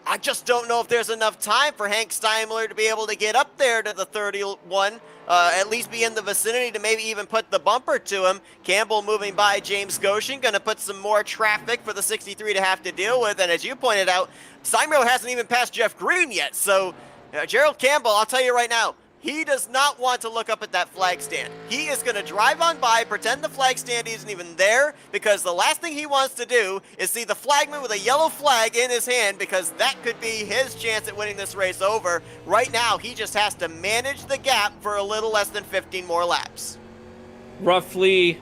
I just don't know if there's enough time for Hank Steinmiller to be able to get up there to the 31, at least be in the vicinity to maybe even put the bumper to him. Campbell moving by James Goshen, going to put some more traffic for the 63 to have to deal with. And as you pointed out, Steinmiller hasn't even passed Jeff Green yet. So Gerald Campbell, I'll tell you right now, he does not want to look up at that flag stand. He is going to drive on by, pretend the flag stand isn't even there, because the last thing he wants to do is see the flagman with a yellow flag in his hand, because that could be his chance at winning this race over. Right now, he just has to manage the gap for a little less than 15 more laps. Roughly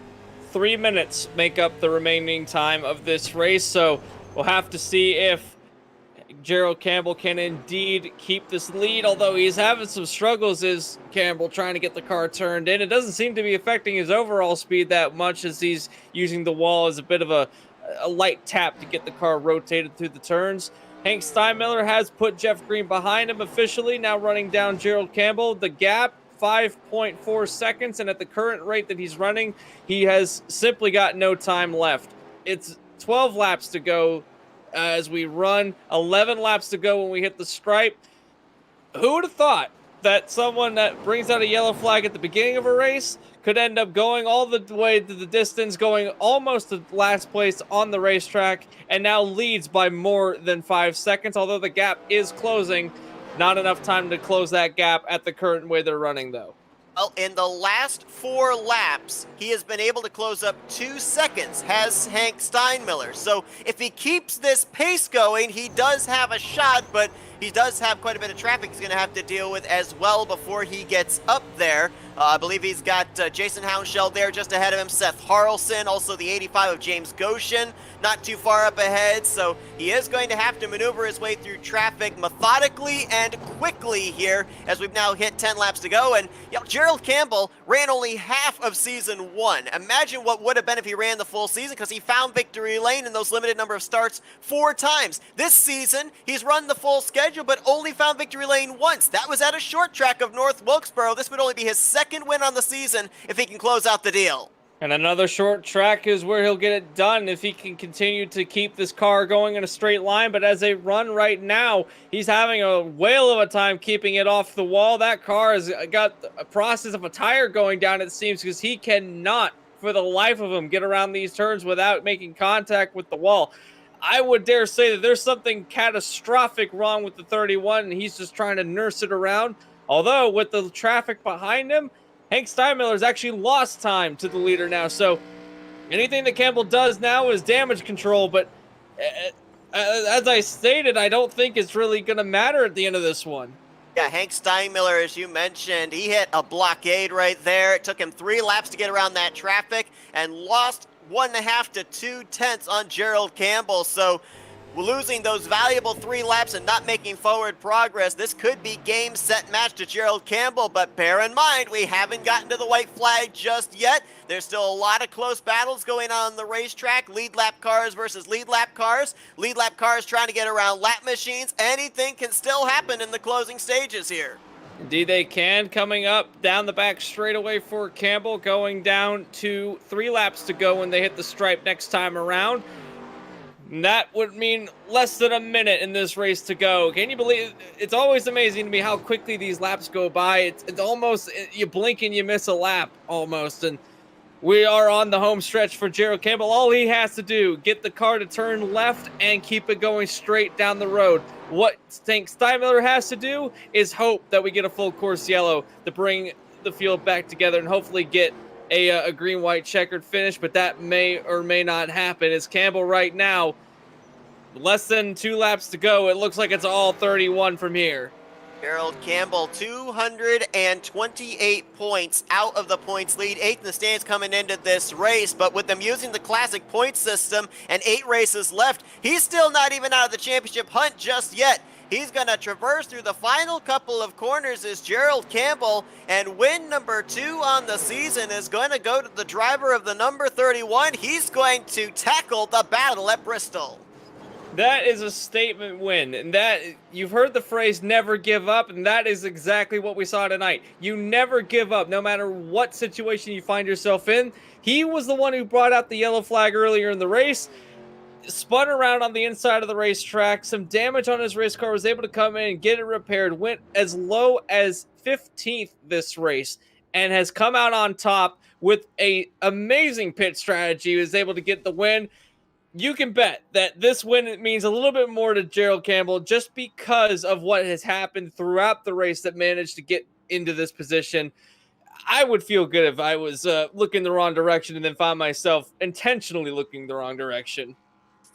3 minutes make up the remaining time of this race, so we'll have to see if Gerald Campbell can indeed keep this lead, although he's having some struggles as Campbell trying to get the car turned in. It doesn't seem to be affecting his overall speed that much, as he's using the wall as a bit of a light tap to get the car rotated through the turns. Hank Steinmiller has put Jeff Green behind him officially, now running down Gerald Campbell. The gap, 5.4 seconds, and at the current rate that he's running, he has simply got no time left. It's 12 laps to go as we run, 11 laps to go when we hit the stripe. Who would have thought that someone that brings out a yellow flag at the beginning of a race could end up going all the way to the distance, going almost to last place on the racetrack, and now leads by more than 5 seconds, although the gap is closing. Not enough time to close that gap at the current way they're running, though. Well, in the last 4 laps, he has been able to close up 2 seconds, has Hank Steinmiller. So if he keeps this pace going, he does have a shot, but he does have quite a bit of traffic he's going to have to deal with as well before he gets up there. I believe he's got Jason Hounshell there just ahead of him, Seth Harrelson, also the 85 of James Goshen, not too far up ahead. So he is going to have to maneuver his way through traffic methodically and quickly here as we've now hit 10 laps to go. And Gerald Campbell ran only half of season 1. Imagine what would have been if he ran the full season, because he found victory lane in those limited number of starts 4 times. This season, he's run the full schedule, but only found victory lane once. That was at a short track of North Wilkesboro. This would only be his second win on the season if he can close out the deal. And another short track is where he'll get it done if he can continue to keep this car going in a straight line. But as they run right now, he's having a whale of a time keeping it off the wall. That car has got a process of a tire going down, it seems, because he cannot, for the life of him, get around these turns without making contact with the wall. I would dare say that there's something catastrophic wrong with the 31, and he's just trying to nurse it around. Although, with the traffic behind him, Hank Steinmiller's actually lost time to the leader now, so anything that Campbell does now is damage control, but as I stated, I don't think it's really going to matter at the end of this one. Yeah, Hank Steinmiller, as you mentioned, he hit a blockade right there. It took him 3 laps to get around that traffic and lost 1.5 to 2 tenths on Gerald Campbell, so losing those valuable 3 laps and not making forward progress, this could be game, set, match to Gerald Campbell, but bear in mind, we haven't gotten to the white flag just yet. There's still a lot of close battles going on the racetrack, lead lap cars versus lead lap cars trying to get around lap machines. Anything can still happen in the closing stages here. Indeed they can. Coming up down the back straightaway for Campbell, going down to 3 laps to go when they hit the stripe next time around. That would mean less than a minute in this race to go. Can you believe it's always amazing to me how quickly these laps go by. It's almost, you blink and you miss a lap almost. And we are on the home stretch for Gerald Campbell. All he has to do, get the car to turn left and keep it going straight down the road. What Hank Steinmiller has to do is hope that we get a full course yellow to bring the field back together and hopefully get a green-white checkered finish, but that may or may not happen. As Campbell right now, less than 2 laps to go, it looks like it's all 31 from here. Gerald Campbell, 228 points out of the points lead, 8th in the standings coming into this race, but with them using the classic point system and 8 races left, he's still not even out of the championship hunt just yet. He's going to traverse through the final couple of corners as Gerald Campbell, and win number 2 on the season is going to go to the driver of the number 31. He's going to tackle the battle at Bristol. That is a statement win, and that, you've heard the phrase never give up, and that is exactly what we saw tonight. You never give up, no matter what situation you find yourself in. He was the one who brought out the yellow flag earlier in the race, spun around on the inside of the racetrack, some damage on his race car, was able to come in and get it repaired, went as low as 15th this race, and has come out on top with a amazing pit strategy. He was able to get the win. You can bet that this win means a little bit more to Gerald Campbell just because of what has happened throughout the race that managed to get into this position. I would feel good if I was looking the wrong direction and then found myself intentionally looking the wrong direction.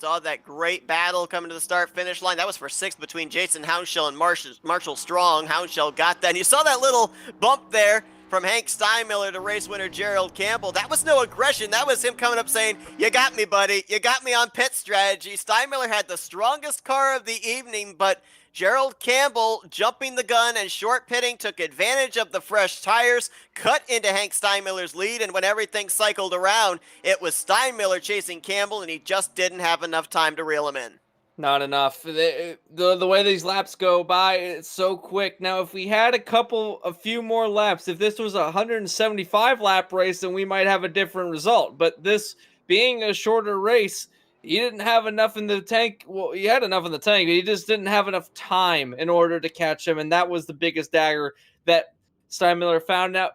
Saw that great battle coming to the start-finish line. That was for 6th between Jason Hounshell and Marshall Strong. Hounshell got that. And you saw that little bump there from Hank Steinmiller to race winner Gerald Campbell. That was no aggression. That was him coming up saying, you got me, buddy. You got me on pit strategy. Steinmiller had the strongest car of the evening, but Gerald Campbell, jumping the gun and short pitting, took advantage of the fresh tires, cut into Hank Steinmiller's lead, and when everything cycled around, it was Steinmiller chasing Campbell, and he just didn't have enough time to reel him in. Not enough. The way these laps go by, it's so quick. Now, if we had a few more laps, if this was a 175 lap race, then we might have a different result. But this being a shorter race, he didn't have enough in the tank. Well, he had enough in the tank, but he just didn't have enough time in order to catch him. And that was the biggest dagger that Steinmiller found out.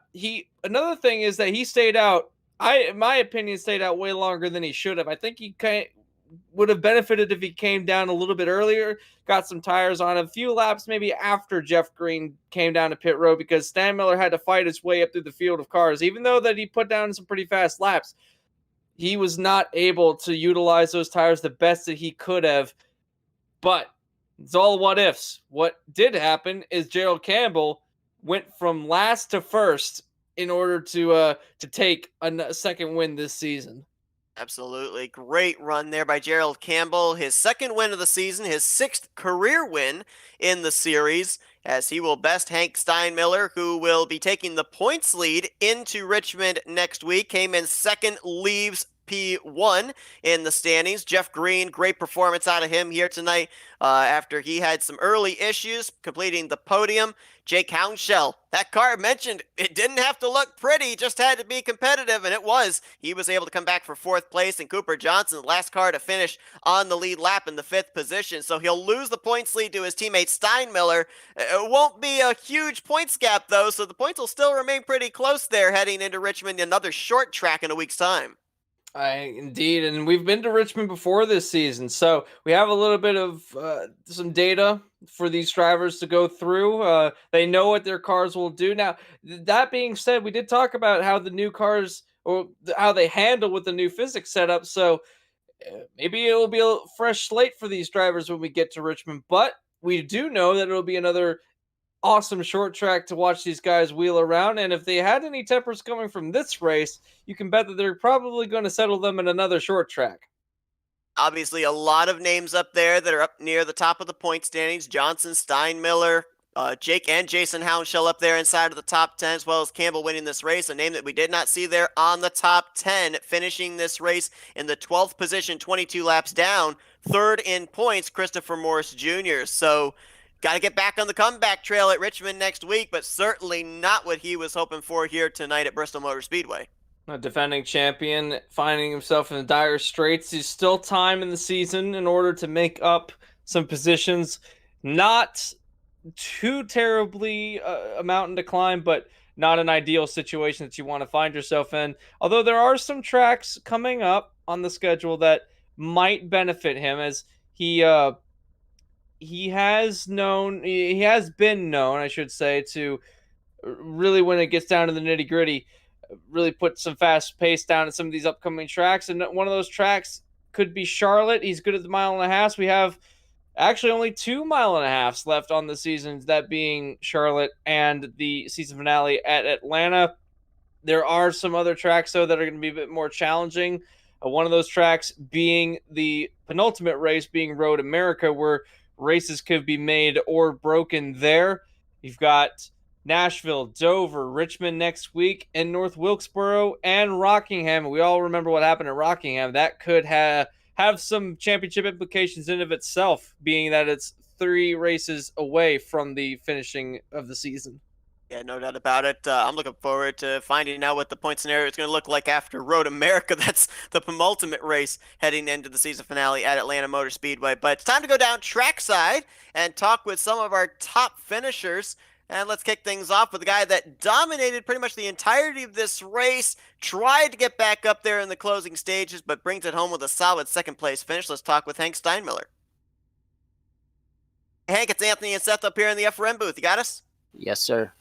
Another thing is that he stayed out. In my opinion, stayed out way longer than he should have. I think he would have benefited if he came down a little bit earlier, got some tires on a few laps, maybe after Jeff Green came down to pit road, because Steinmiller had to fight his way up through the field of cars. Even though that he put down some pretty fast laps, he was not able to utilize those tires the best that he could have. But it's all what ifs. What did happen is Gerald Campbell went from last to first in order to take a second win this season. Absolutely. Great run there by Gerald Campbell. His 2nd win of the season, his 6th career win in the series, as he will best Hank Steinmiller, who will be taking the points lead into Richmond next week. Came in 2nd, leaves P1 in the standings. Jeff Green, great performance out of him here tonight after he had some early issues completing the podium. Jake Houndshell, that car mentioned, it didn't have to look pretty, just had to be competitive, and it was. He was able to come back for 4th place, and Cooper Johnson, the last car to finish on the lead lap in the 5th position, so he'll lose the points lead to his teammate Steinmiller. It won't be a huge points gap, though, so the points will still remain pretty close there heading into Richmond, another short track in a week's time. Indeed, and we've been to Richmond before this season, so we have a little bit of some data for these drivers to go through. They know what their cars will do. Now, that being said, we did talk about how the new cars, or how they handle with the new physics setup, so maybe it will be a fresh slate for these drivers when we get to Richmond, but we do know that it'll be another awesome short track to watch these guys wheel around. And if they had any tempers coming from this race, you can bet that they're probably going to settle them in another short track. Obviously, a lot of names up there that are up near the top of the point standings. Johnson, Steinmiller, Jake and Jason Houndshell up there inside of the top 10, as well as Campbell winning this race, a name that we did not see there on the top 10, finishing this race in the 12th position, 22 laps down, 3rd in points, Christopher Morris Jr. So got to get back on the comeback trail at Richmond next week, but certainly not what he was hoping for here tonight at Bristol Motor Speedway. A defending champion finding himself in dire straits. There's still time in the season in order to make up some positions. Not too terribly a mountain to climb, but not an ideal situation that you want to find yourself in. Although there are some tracks coming up on the schedule that might benefit him, as he has been known, I should say, to really, when it gets down to the nitty gritty, really put some fast pace down at some of these upcoming tracks. And one of those tracks could be Charlotte. He's good at the 1.5 miles. We have actually only 2.5 miles left on the season, that being Charlotte and the season finale at Atlanta. There are some other tracks, though, that are going to be a bit more challenging. One of those tracks being the penultimate race, being Road America, where races could be made or broken there. You've got Nashville, Dover, Richmond next week, and North Wilkesboro and Rockingham. We all remember what happened at Rockingham. That could have some championship implications in of itself, being that it's 3 races away from the finishing of the season. Yeah, no doubt about it. I'm looking forward to finding out what the point scenario is going to look like after Road America. That's the penultimate race heading into the season finale at Atlanta Motor Speedway. But it's time to go down trackside and talk with some of our top finishers. And let's kick things off with a guy that dominated pretty much the entirety of this race, tried to get back up there in the closing stages, but brings it home with a solid 2nd place finish. Let's talk with Hank Steinmiller. Hank, it's Anthony and Seth up here in the FRM booth. You got us? Yes, sir.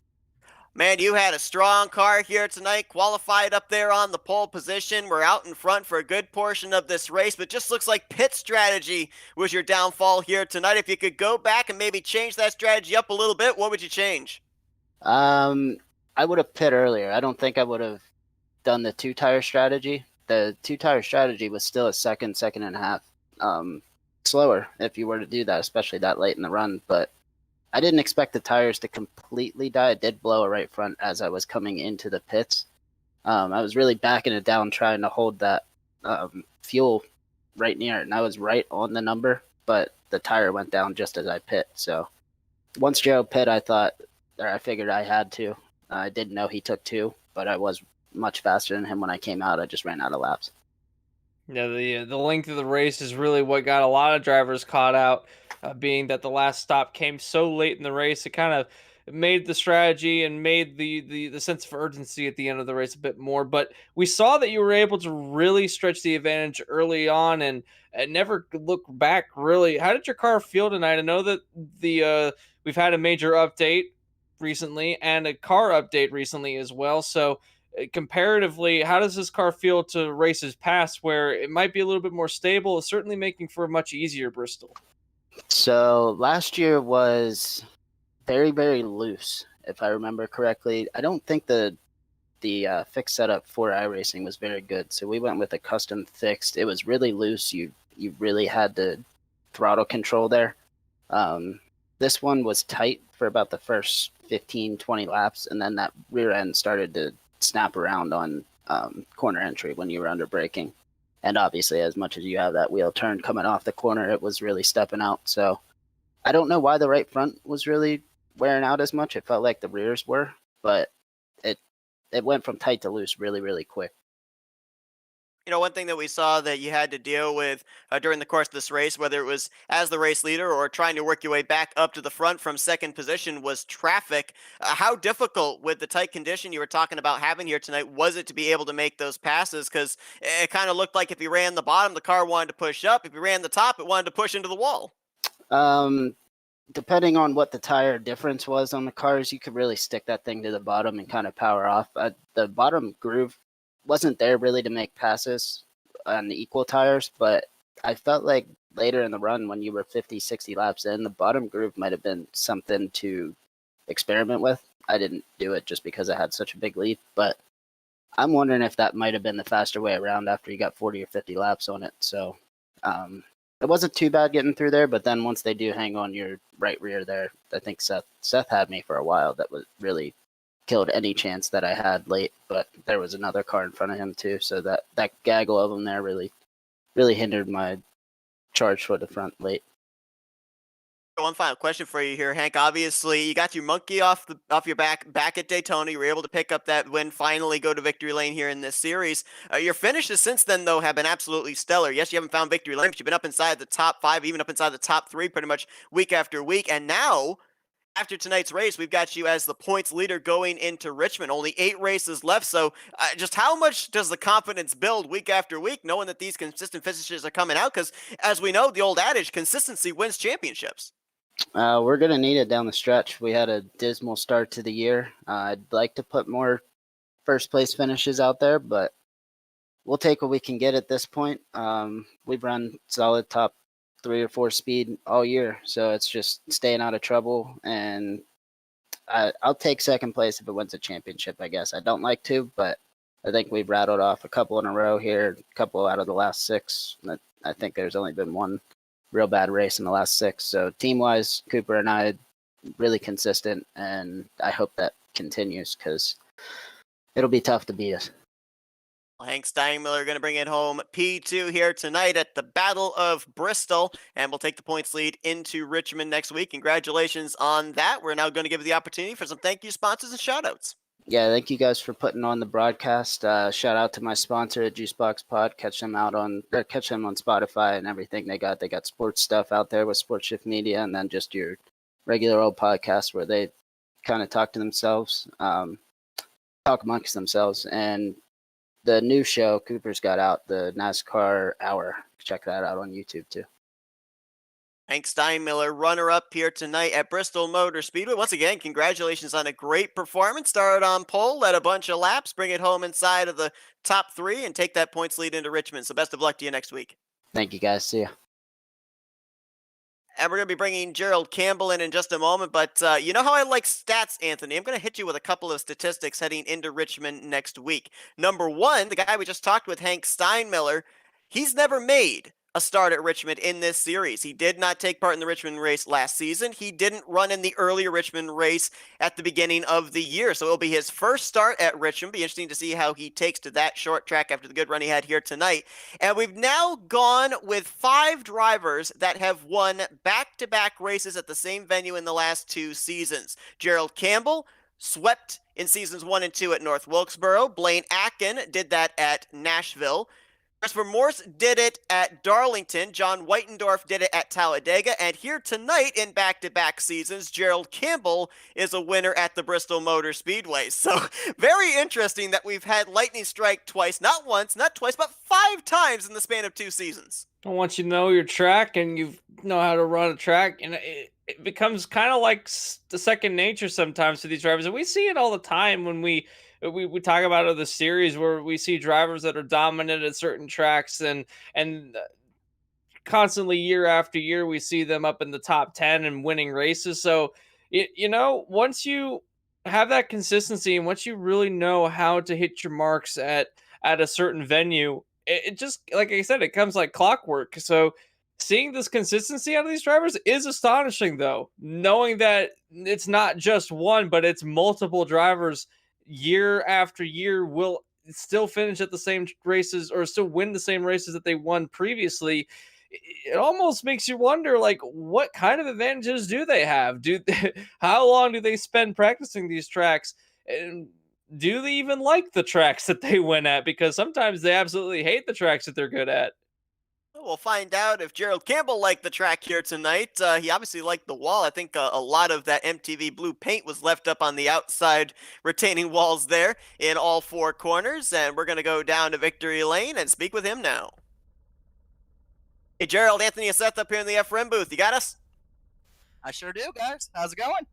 Man, you had a strong car here tonight, qualified up there on the pole position. We're out in front for a good portion of this race, but just looks like pit strategy was your downfall here tonight. If you could go back and maybe change that strategy up a little bit, what would you change? I would have pit earlier. I don't think I would have done the 2-tire strategy. The 2-tire strategy was still a second and a half slower if you were to do that, especially that late in the run, but I didn't expect the tires to completely die. It did blow a right front as I was coming into the pits. I was really backing it down, trying to hold that fuel right near it, and I was right on the number, but the tire went down just as I pit. So once Joe pit, I figured I had to. I didn't know he took 2, but I was much faster than him when I came out. I just ran out of laps. Yeah, the length of the race is really what got a lot of drivers caught out, being that the last stop came so late in the race. It kind of made the strategy and made the sense of urgency at the end of the race a bit more. But we saw that you were able to really stretch the advantage early on and never look back, really. How did your car feel tonight? I know that we've had a major update recently and a car update recently as well. So comparatively, how does this car feel to races past, where it might be a little bit more stable, certainly making for a much easier Bristol? So last year was very, very loose, if I remember correctly. I don't think the fixed setup for iRacing was very good, so we went with a custom fixed. It was really loose. You really had to throttle control there. This one was tight for about the first 15-20 laps, and then that rear end started to snap around on corner entry when you were under braking. And obviously, as much as you have that wheel turn coming off the corner, it was really stepping out. So I don't know why the right front was really wearing out as much. It felt like the rears were, but it it went from tight to loose really, really quick. One thing that we saw that you had to deal with during the course of this race, whether it was as the race leader or trying to work your way back up to the front from second position, was traffic. How difficult, with the tight condition you were talking about having here tonight, was it to be able to make those passes? Because it kind of looked like if you ran the bottom, the car wanted to push up. If you ran the top, it wanted to push into the wall. Um, Depending on what the tire difference was on the cars, you could really stick that thing to the bottom and kind of power off. The bottom groove wasn't there really to make passes on the equal tires, but I felt like later in the run when you were 50, 60 laps in, the bottom groove might have been something to experiment with. I didn't do it just because I had such a big lead, but I'm wondering if that might have been the faster way around after you got 40 or 50 laps on it. So it wasn't too bad getting through there, but then once they do hang on your right rear there, I think Seth had me for a while. That was really killed any chance that I had late, but there was another car in front of him too, so that gaggle of them there really hindered my charge for the front late. One final question for you here, Hank. Obviously, you got your monkey off your back at Daytona. You were able to pick up that win, finally go to victory lane here in this series. Your finishes since then, though, have been absolutely stellar. Yes, you haven't found victory lane, but you've been up inside the top 5, even up inside the top 3 pretty much week after week. And now, after tonight's race, we've got you as the points leader going into Richmond. Only 8 races left, so just how much does the confidence build week after week, knowing that these consistent finishes are coming out? Because, as we know, the old adage, consistency wins championships. We're going to need it down the stretch. We had a dismal start to the year. I'd like to put more first place finishes out there, but we'll take what we can get at this point. We've run solid top 3 or 4 speed all year, so it's just staying out of trouble. And I'll take second place if it wins a championship, I guess. I don't like to, but I think we've rattled off a couple in a row here, a couple out of the last 6. I think there's only been one real bad race in the last 6. So team-wise, Cooper and I really consistent, and I hope that continues because it'll be tough to beat us. Hank Steinmiller going to bring it home P2 here tonight at the Battle of Bristol, and we'll take the points lead into Richmond next week. Congratulations on that. We're now going to give you the opportunity for some thank you sponsors and shout-outs. Yeah, thank you guys for putting on the broadcast. Shout out to my sponsor at Juicebox Pod. Catch them on Spotify and everything they got. They got sports stuff out there with Sports Shift Media, and then just your regular old podcast where they kind of talk to themselves, talk amongst themselves. And the new show Cooper's got out, the NASCAR Hour. Check that out on YouTube too. Hank Steinmiller, runner-up here tonight at Bristol Motor Speedway. Once again, congratulations on a great performance. Started on pole, led a bunch of laps, bring it home inside of the top 3, and take that points lead into Richmond. So best of luck to you next week. Thank you, guys. See ya. And we're going to be bringing Gerald Campbell in just a moment, but you know how I like stats, Anthony? I'm going to hit you with a couple of statistics heading into Richmond next week. Number 1, the guy we just talked with, Hank Steinmiller, he's never made a start at Richmond in this series. He did not take part in the Richmond race last season. He didn't run in the earlier Richmond race at the beginning of the year. So it'll be his first start at Richmond. Be interesting to see how he takes to that short track after the good run he had here tonight. And we've now gone with 5 drivers that have won back-to-back races at the same venue in the last 2 seasons. Gerald Campbell swept in seasons 1 and 2 at North Wilkesboro. Blaine Atkin did that at Nashville. Christopher Morse did it at Darlington. John Whitendorf did it at Talladega. And here tonight in back-to-back seasons, Gerald Campbell is a winner at the Bristol Motor Speedway. So very interesting that we've had lightning strike twice, not once, not twice, but 5 times in the span of 2 seasons. Once you know your track and you know how to run a track, and it becomes kind of like the second nature sometimes to these drivers. And we see it all the time when we talk about the series where we see drivers that are dominant at certain tracks and constantly year after year we see them up in the top 10 and winning races. So once you have that consistency and once you really know how to hit your marks at a certain venue, it just, like I said, it comes like clockwork. So seeing this consistency out of these drivers is astonishing, though, knowing that it's not just one, but it's multiple drivers year after year will still finish at the same races or still win the same races that they won previously, it almost makes you wonder, like, what kind of advantages do they have? How long do they spend practicing these tracks? And do they even like the tracks that they win at? Because sometimes they absolutely hate the tracks that they're good at. We'll find out if Gerald Campbell liked the track here tonight. He obviously liked the wall. I think a lot of that MTV blue paint was left up on the outside retaining walls there in all four corners. And we're going to go down to victory lane and speak with him now. Hey, Gerald, Anthony Seth up here in the FRM booth. You got us? I sure do, guys. How's it going?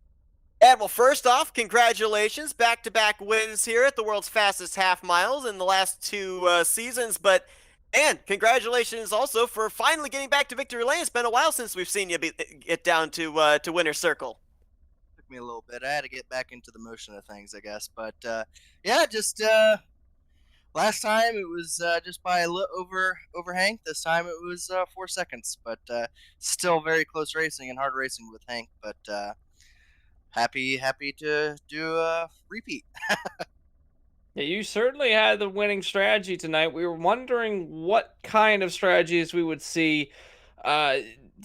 And well, first off, congratulations. Back-to-back wins here at the world's fastest half miles in the last two seasons. But, man, congratulations also for finally getting back to victory lane. It's been a while since we've seen you get down to winner's circle. Took me a little bit. I had to get back into the motion of things, I guess. But, yeah, just last time it was just by a little over Hank. This time it was 4 seconds. But still very close racing and hard racing with Hank. But happy to do a repeat. Yeah, you certainly had the winning strategy tonight. We were wondering what kind of strategies we would see uh,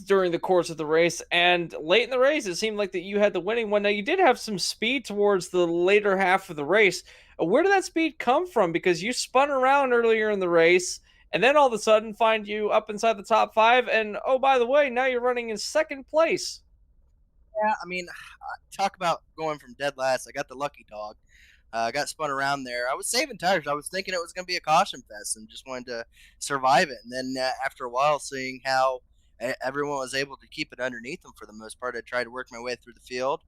during the course of the race. And late in the race, it seemed like that you had the winning one. Now, you did have some speed towards the later half of the race. Where did that speed come from? Because you spun around earlier in the race, and then all of a sudden find you up inside the top five. And oh, by the way, now you're running in second place. Yeah, I mean, talk about going from dead last. I got the lucky dog. Got spun around there. I was saving tires. I was thinking it was going to be a caution fest and just wanted to survive it. And then after a while, seeing how everyone was able to keep it underneath them for the most part, I tried to work my way through the field.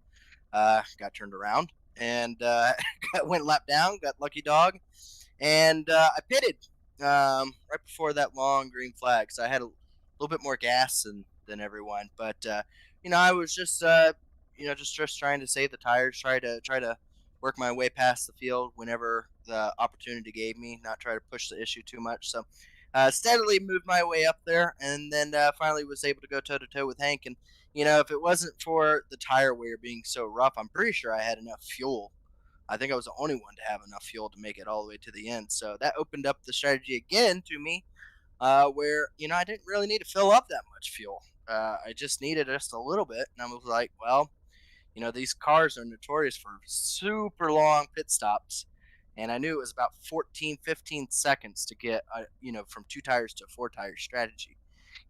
Got turned around and went lap down. Got lucky dog, and I pitted right before that long green flag. So I had a little bit more gas than everyone, but I was just just trying to save the tires, try to work my way past the field whenever the opportunity gave me, not try to push the issue too much. So steadily moved my way up there, and then finally was able to go toe to toe with Hank. And if it wasn't for the tire wear being so rough, I'm pretty sure I had enough fuel. I think I was the only one to have enough fuel to make it all the way to the end. So that opened up the strategy again to me, where I didn't really need to fill up that much fuel. I just needed just a little bit, and I was like, well, these cars are notorious for super long pit stops, and I knew it was about 14, 15 seconds to get, from 2 tires to 4 tire strategy.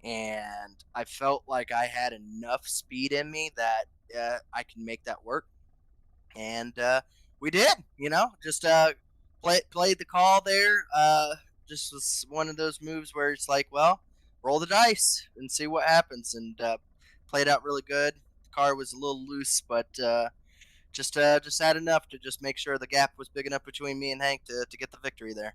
And I felt like I had enough speed in me that I can make that work. And we did, just played the call there. Just was one of those moves where it's like, well, roll the dice and see what happens. And played out really good. The car was a little loose, but just had enough to just make sure the gap was big enough between me and Hank to get the victory there.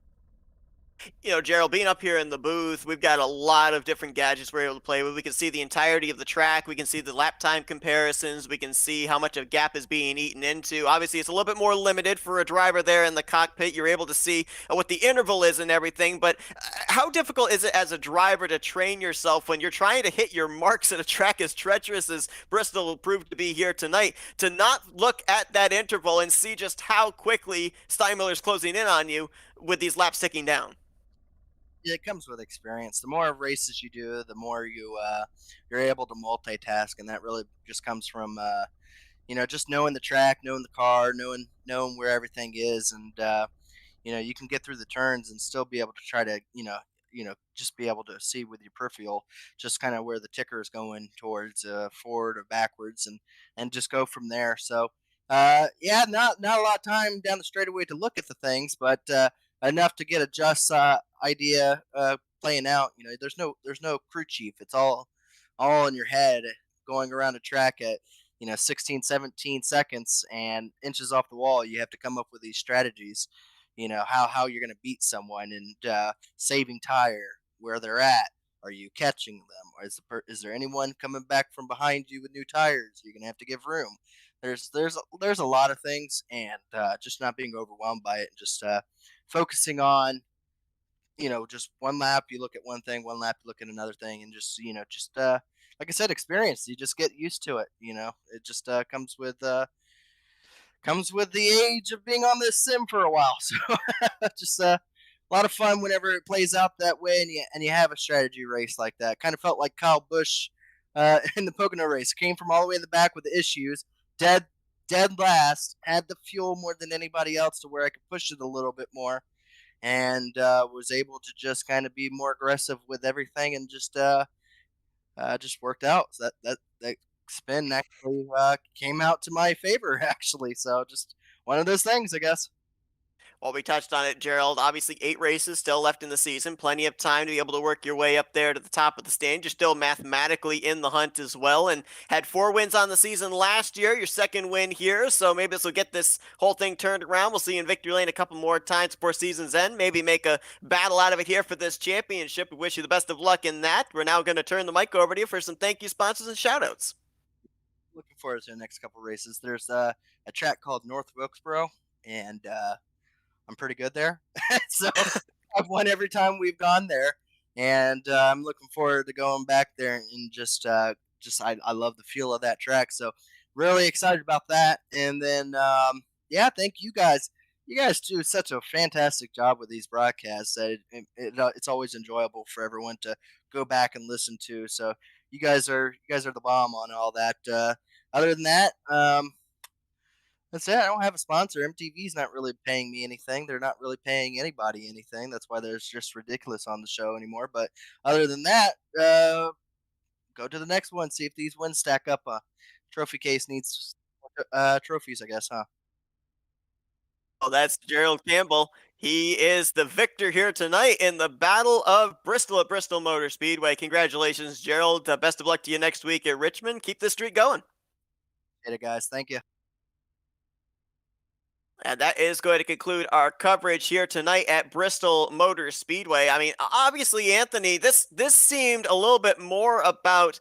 Gerald, being up here in the booth, we've got a lot of different gadgets we're able to play with. We can see the entirety of the track. We can see the lap time comparisons. We can see how much of gap is being eaten into. Obviously, it's a little bit more limited for a driver there in the cockpit. You're able to see what the interval is and everything. But how difficult is it as a driver to train yourself when you're trying to hit your marks at a track as treacherous as Bristol will prove to be here tonight, to not look at that interval and see just how quickly Steinmiller's closing in on you with these laps ticking down? It comes with experience. The more races you do, the more you're able to multitask, and that really just comes from just knowing the track, knowing the car, knowing where everything is, and you can get through the turns and still be able to try to just be able to see with your peripheral just kind of where the ticker is going towards forward or backwards, and just go from there. So yeah, not a lot of time down the straightaway to look at the things, but enough to get a just idea playing out. There's no crew chief. It's all in your head, going around a track at 16, 17 seconds and inches off the wall. You have to come up with these strategies. How you're going to beat someone, and saving tire where they're at. Are you catching them? Or is there anyone coming back from behind you with new tires? You're going to have to give room. There's a lot of things, and just not being overwhelmed by it, and just focusing on just one lap you look at one thing, one lap you look at another thing, and just like I said, experience. You just get used to it. It just comes with comes with the age of being on this sim for a while. So just a lot of fun whenever it plays out that way, and you have a strategy race like that. Kind of felt like Kyle Busch in the Pocono race. Came from all the way in the back with the issues, dead last, had the fuel more than anybody else to where I could push it a little bit more, and was able to just kind of be more aggressive with everything, and just worked out. So that spin actually came out to my favor, actually. So just one of those things, I guess. Well, we touched on it, Gerald. Obviously, 8 races still left in the season. Plenty of time to be able to work your way up there to the top of the stand. You're still mathematically in the hunt as well, and had 4 wins on the season last year. Your second win here, so maybe this will get this whole thing turned around. We'll see you in victory lane a couple more times before season's end. Maybe make a battle out of it here for this championship. We wish you the best of luck in that. We're now going to turn the mic over to you for some thank you sponsors and shoutouts. Looking forward to the next couple races. There's a track called North Wilkesboro, and I'm pretty good there. So I've won every time we've gone there, and I'm looking forward to going back there and I love the feel of that track. So really excited about that. And then yeah, thank you guys. You guys do such a fantastic job with these broadcasts that it's always enjoyable for everyone to go back and listen to. So you guys are the bomb on all that. Other than that, that's it. I don't have a sponsor. MTV's not really paying me anything. They're not really paying anybody anything. That's why there's just ridiculous on the show anymore. But other than that, go to the next one. See if these wins stack up. Trophy case needs trophies, I guess, huh? Oh, that's Gerald Campbell. He is the victor here tonight in the Battle of Bristol at Bristol Motor Speedway. Congratulations, Gerald. Best of luck to you next week at Richmond. Keep this streak going. Later, guys. Thank you. And that is going to conclude our coverage here tonight at Bristol Motor Speedway. I mean, obviously, Anthony, this seemed a little bit more about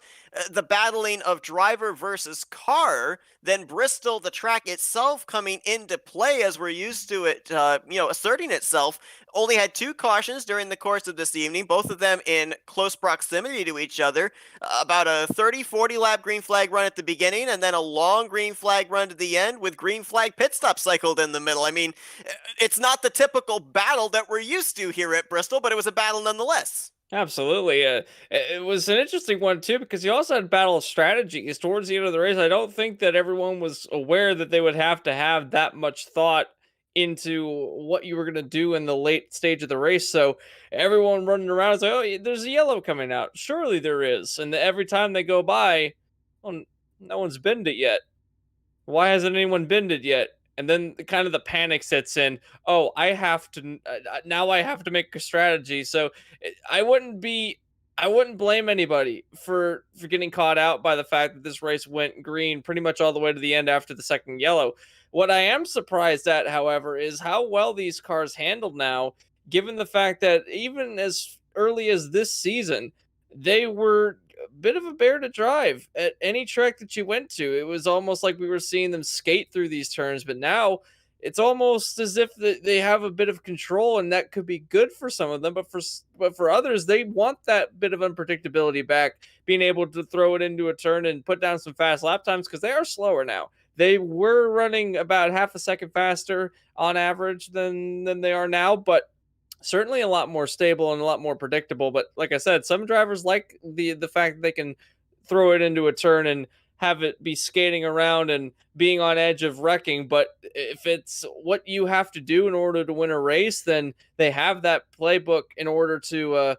the battling of driver versus car than Bristol, the track itself, coming into play as we're used to it, asserting itself. Only had 2 cautions during the course of this evening, both of them in close proximity to each other. About a 30-40 lap green flag run at the beginning, and then a long green flag run to the end with green flag pit stop cycled in the middle. I mean, it's not the typical battle that we're used to here at Bristol, but it was a battle nonetheless. Absolutely. It was an interesting one, too, because you also had battle strategies towards the end of the race. I don't think that everyone was aware that they would have to have that much thought into what you were going to do in the late stage of the race. So everyone running around is like, oh, there's a yellow coming out. Surely there is. And every time they go by, oh, no one's binned it yet. Why hasn't anyone binned it yet? And then kind of the panic sets in. Oh, I have to now. I have to make a strategy. So I wouldn't blame anybody for getting caught out by the fact that this race went green pretty much all the way to the end after the second yellow. What I am surprised at, however, is how well these cars handled now, given the fact that even as early as this season, they were a bit of a bear to drive at any track that you went to. It was almost like we were seeing them skate through these turns, but now it's almost as if they have a bit of control, and that could be good for some of them, but for others, they want that bit of unpredictability back, being able to throw it into a turn and put down some fast lap times, because they are slower now. They were running about half a second faster on average than they are now, but certainly a lot more stable and a lot more predictable. But like I said, some drivers like the fact that they can throw it into a turn and have it be skating around and being on edge of wrecking. But if it's what you have to do in order to win a race, then they have that playbook in order to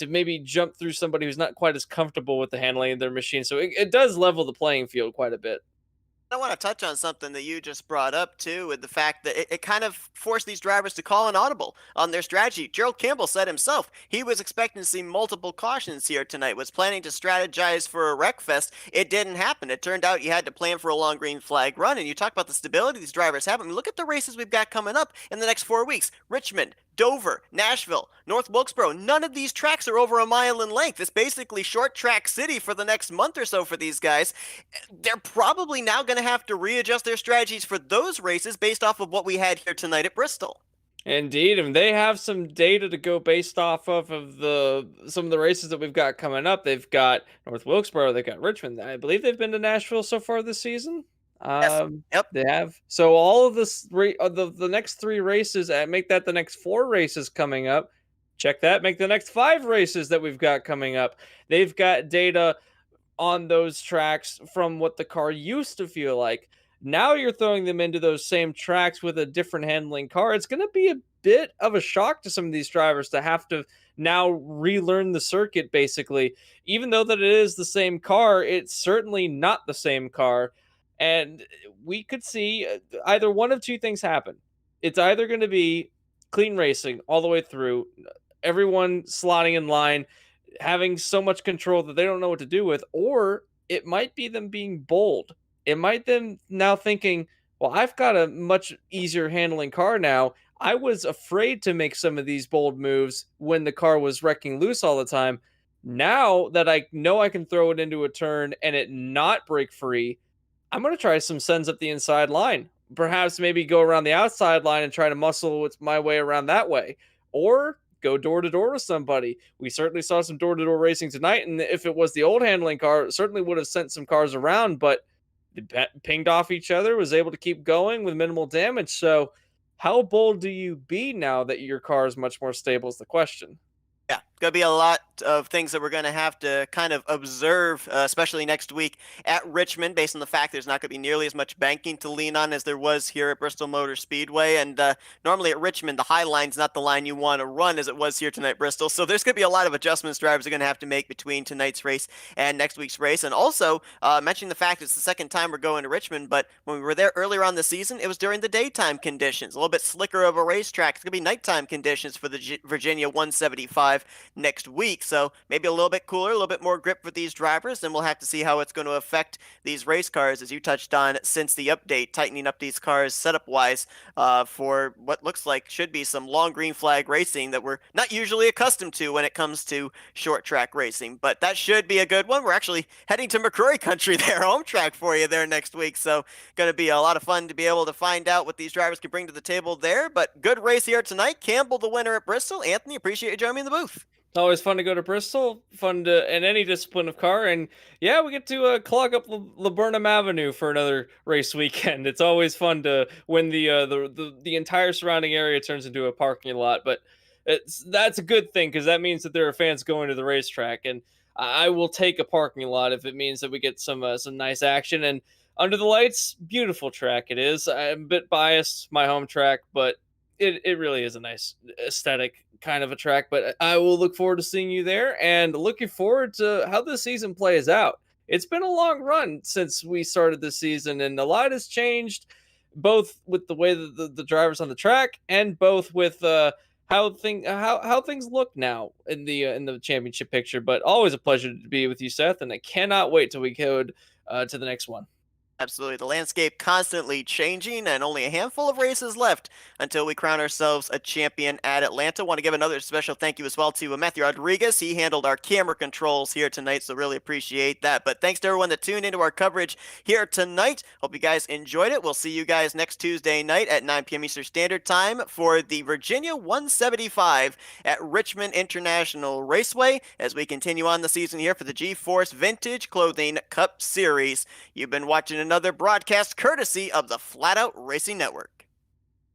maybe jump through somebody who's not quite as comfortable with the handling of their machine. So it does level the playing field quite a bit. I want to touch on something that you just brought up too, with the fact that it kind of forced these drivers to call an audible on their strategy. Gerald Campbell said himself he was expecting to see multiple cautions here tonight, was planning to strategize for a wreck fest. It didn't happen. It turned out you had to plan for a long green flag run, and you talk about the stability these drivers have. I mean, look at the races we've got coming up in the next 4 weeks. Richmond, Dover, Nashville, North Wilkesboro. None of these tracks are over a mile in length. It's basically short track city for the next month or so for these guys. They're probably now going to have to readjust their strategies for those races based off of what we had here tonight at Bristol. Indeed, and they have some data to go based off of some of the races that we've got coming up. They've got North Wilkesboro, they've got Richmond. I believe they've been to Nashville so far this season. Yep. They have. So all of this, the next 3 races, make that the next 4 races coming up. Check that. Make the next 5 races that we've got coming up. They've got data on those tracks from what the car used to feel like. Now you're throwing them into those same tracks with a different handling car. It's going to be a bit of a shock to some of these drivers to have to now relearn the circuit, basically. Even though that it is the same car, it's certainly not the same car. And we could see either one of 2 things happen. It's either going to be clean racing all the way through, everyone slotting in line, having so much control that they don't know what to do with, or it might be them being bold. It might them now thinking, well, I've got a much easier handling car now. I was afraid to make some of these bold moves when the car was wrecking loose all the time. Now that I know I can throw it into a turn and it not break free, I'm going to try some sends up the inside line. Perhaps maybe go around the outside line and try to muscle my way around that way. Or go door to door with somebody. We certainly saw some door to door racing tonight. And if it was the old handling car, it certainly would have sent some cars around, but they pinged off each other, was able to keep going with minimal damage. So, how bold do you be now that your car is much more stable is the question. Yeah, going to be a lot of things that we're going to have to kind of observe, especially next week at Richmond, based on the fact there's not going to be nearly as much banking to lean on as there was here at Bristol Motor Speedway. And normally at Richmond, the high line's not the line you want to run as it was here tonight, Bristol. So there's going to be a lot of adjustments drivers are going to have to make between tonight's race and next week's race. And also, mentioning the fact it's the second time we're going to Richmond, but when we were there earlier on the season, it was during the daytime conditions, a little bit slicker of a racetrack. It's going to be nighttime conditions for the Virginia 175 next week, so maybe a little bit cooler, a little bit more grip for these drivers, and we'll have to see how it's going to affect these race cars, as you touched on, since the update, tightening up these cars setup-wise for what looks like should be some long green flag racing that we're not usually accustomed to when it comes to short track racing, but that should be a good one. We're actually heading to McCrory country there, home track for you there next week, so going to be a lot of fun to be able to find out what these drivers can bring to the table there, but good race here tonight. Campbell the winner at Bristol. Anthony, appreciate you joining me in the booth. Always fun to go to Bristol, fun to in any discipline of car, and yeah, we get to clog up Laburnum Avenue for another race weekend. It's always fun to when the entire surrounding area turns into a parking lot, but that's a good thing because that means that there are fans going to the racetrack, and I will take a parking lot if it means that we get some nice action. And under the lights, beautiful track it is. I'm a bit biased, my home track, but it really is a nice aesthetic kind of a track. But I will look forward to seeing you there and looking forward to how the season plays out. It's been a long run since we started this season, and a lot has changed, both with the way that the drivers on the track and both with how things look now in the championship picture. But always a pleasure to be with you, Seth, and I cannot wait till we go to the next one. Absolutely. The landscape constantly changing and only a handful of races left until we crown ourselves a champion at Atlanta. Want to give another special thank you as well to Matthew Rodriguez. He handled our camera controls here tonight, so really appreciate that. But thanks to everyone that tuned into our coverage here tonight. Hope you guys enjoyed it. We'll see you guys next Tuesday night at 9 p.m. Eastern Standard Time for the Virginia 175 at Richmond International Raceway as we continue on the season here for the G-Force Vintage Clothing Cup Series. You've been watching another broadcast courtesy of the Flatout Racing Network.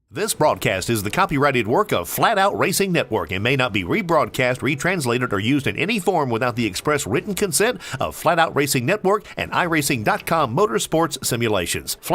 This broadcast is the copyrighted work of Flatout Racing Network and may not be rebroadcast, retranslated, or used in any form without the express written consent of Flatout Racing Network and iRacing.com Motorsports Simulations.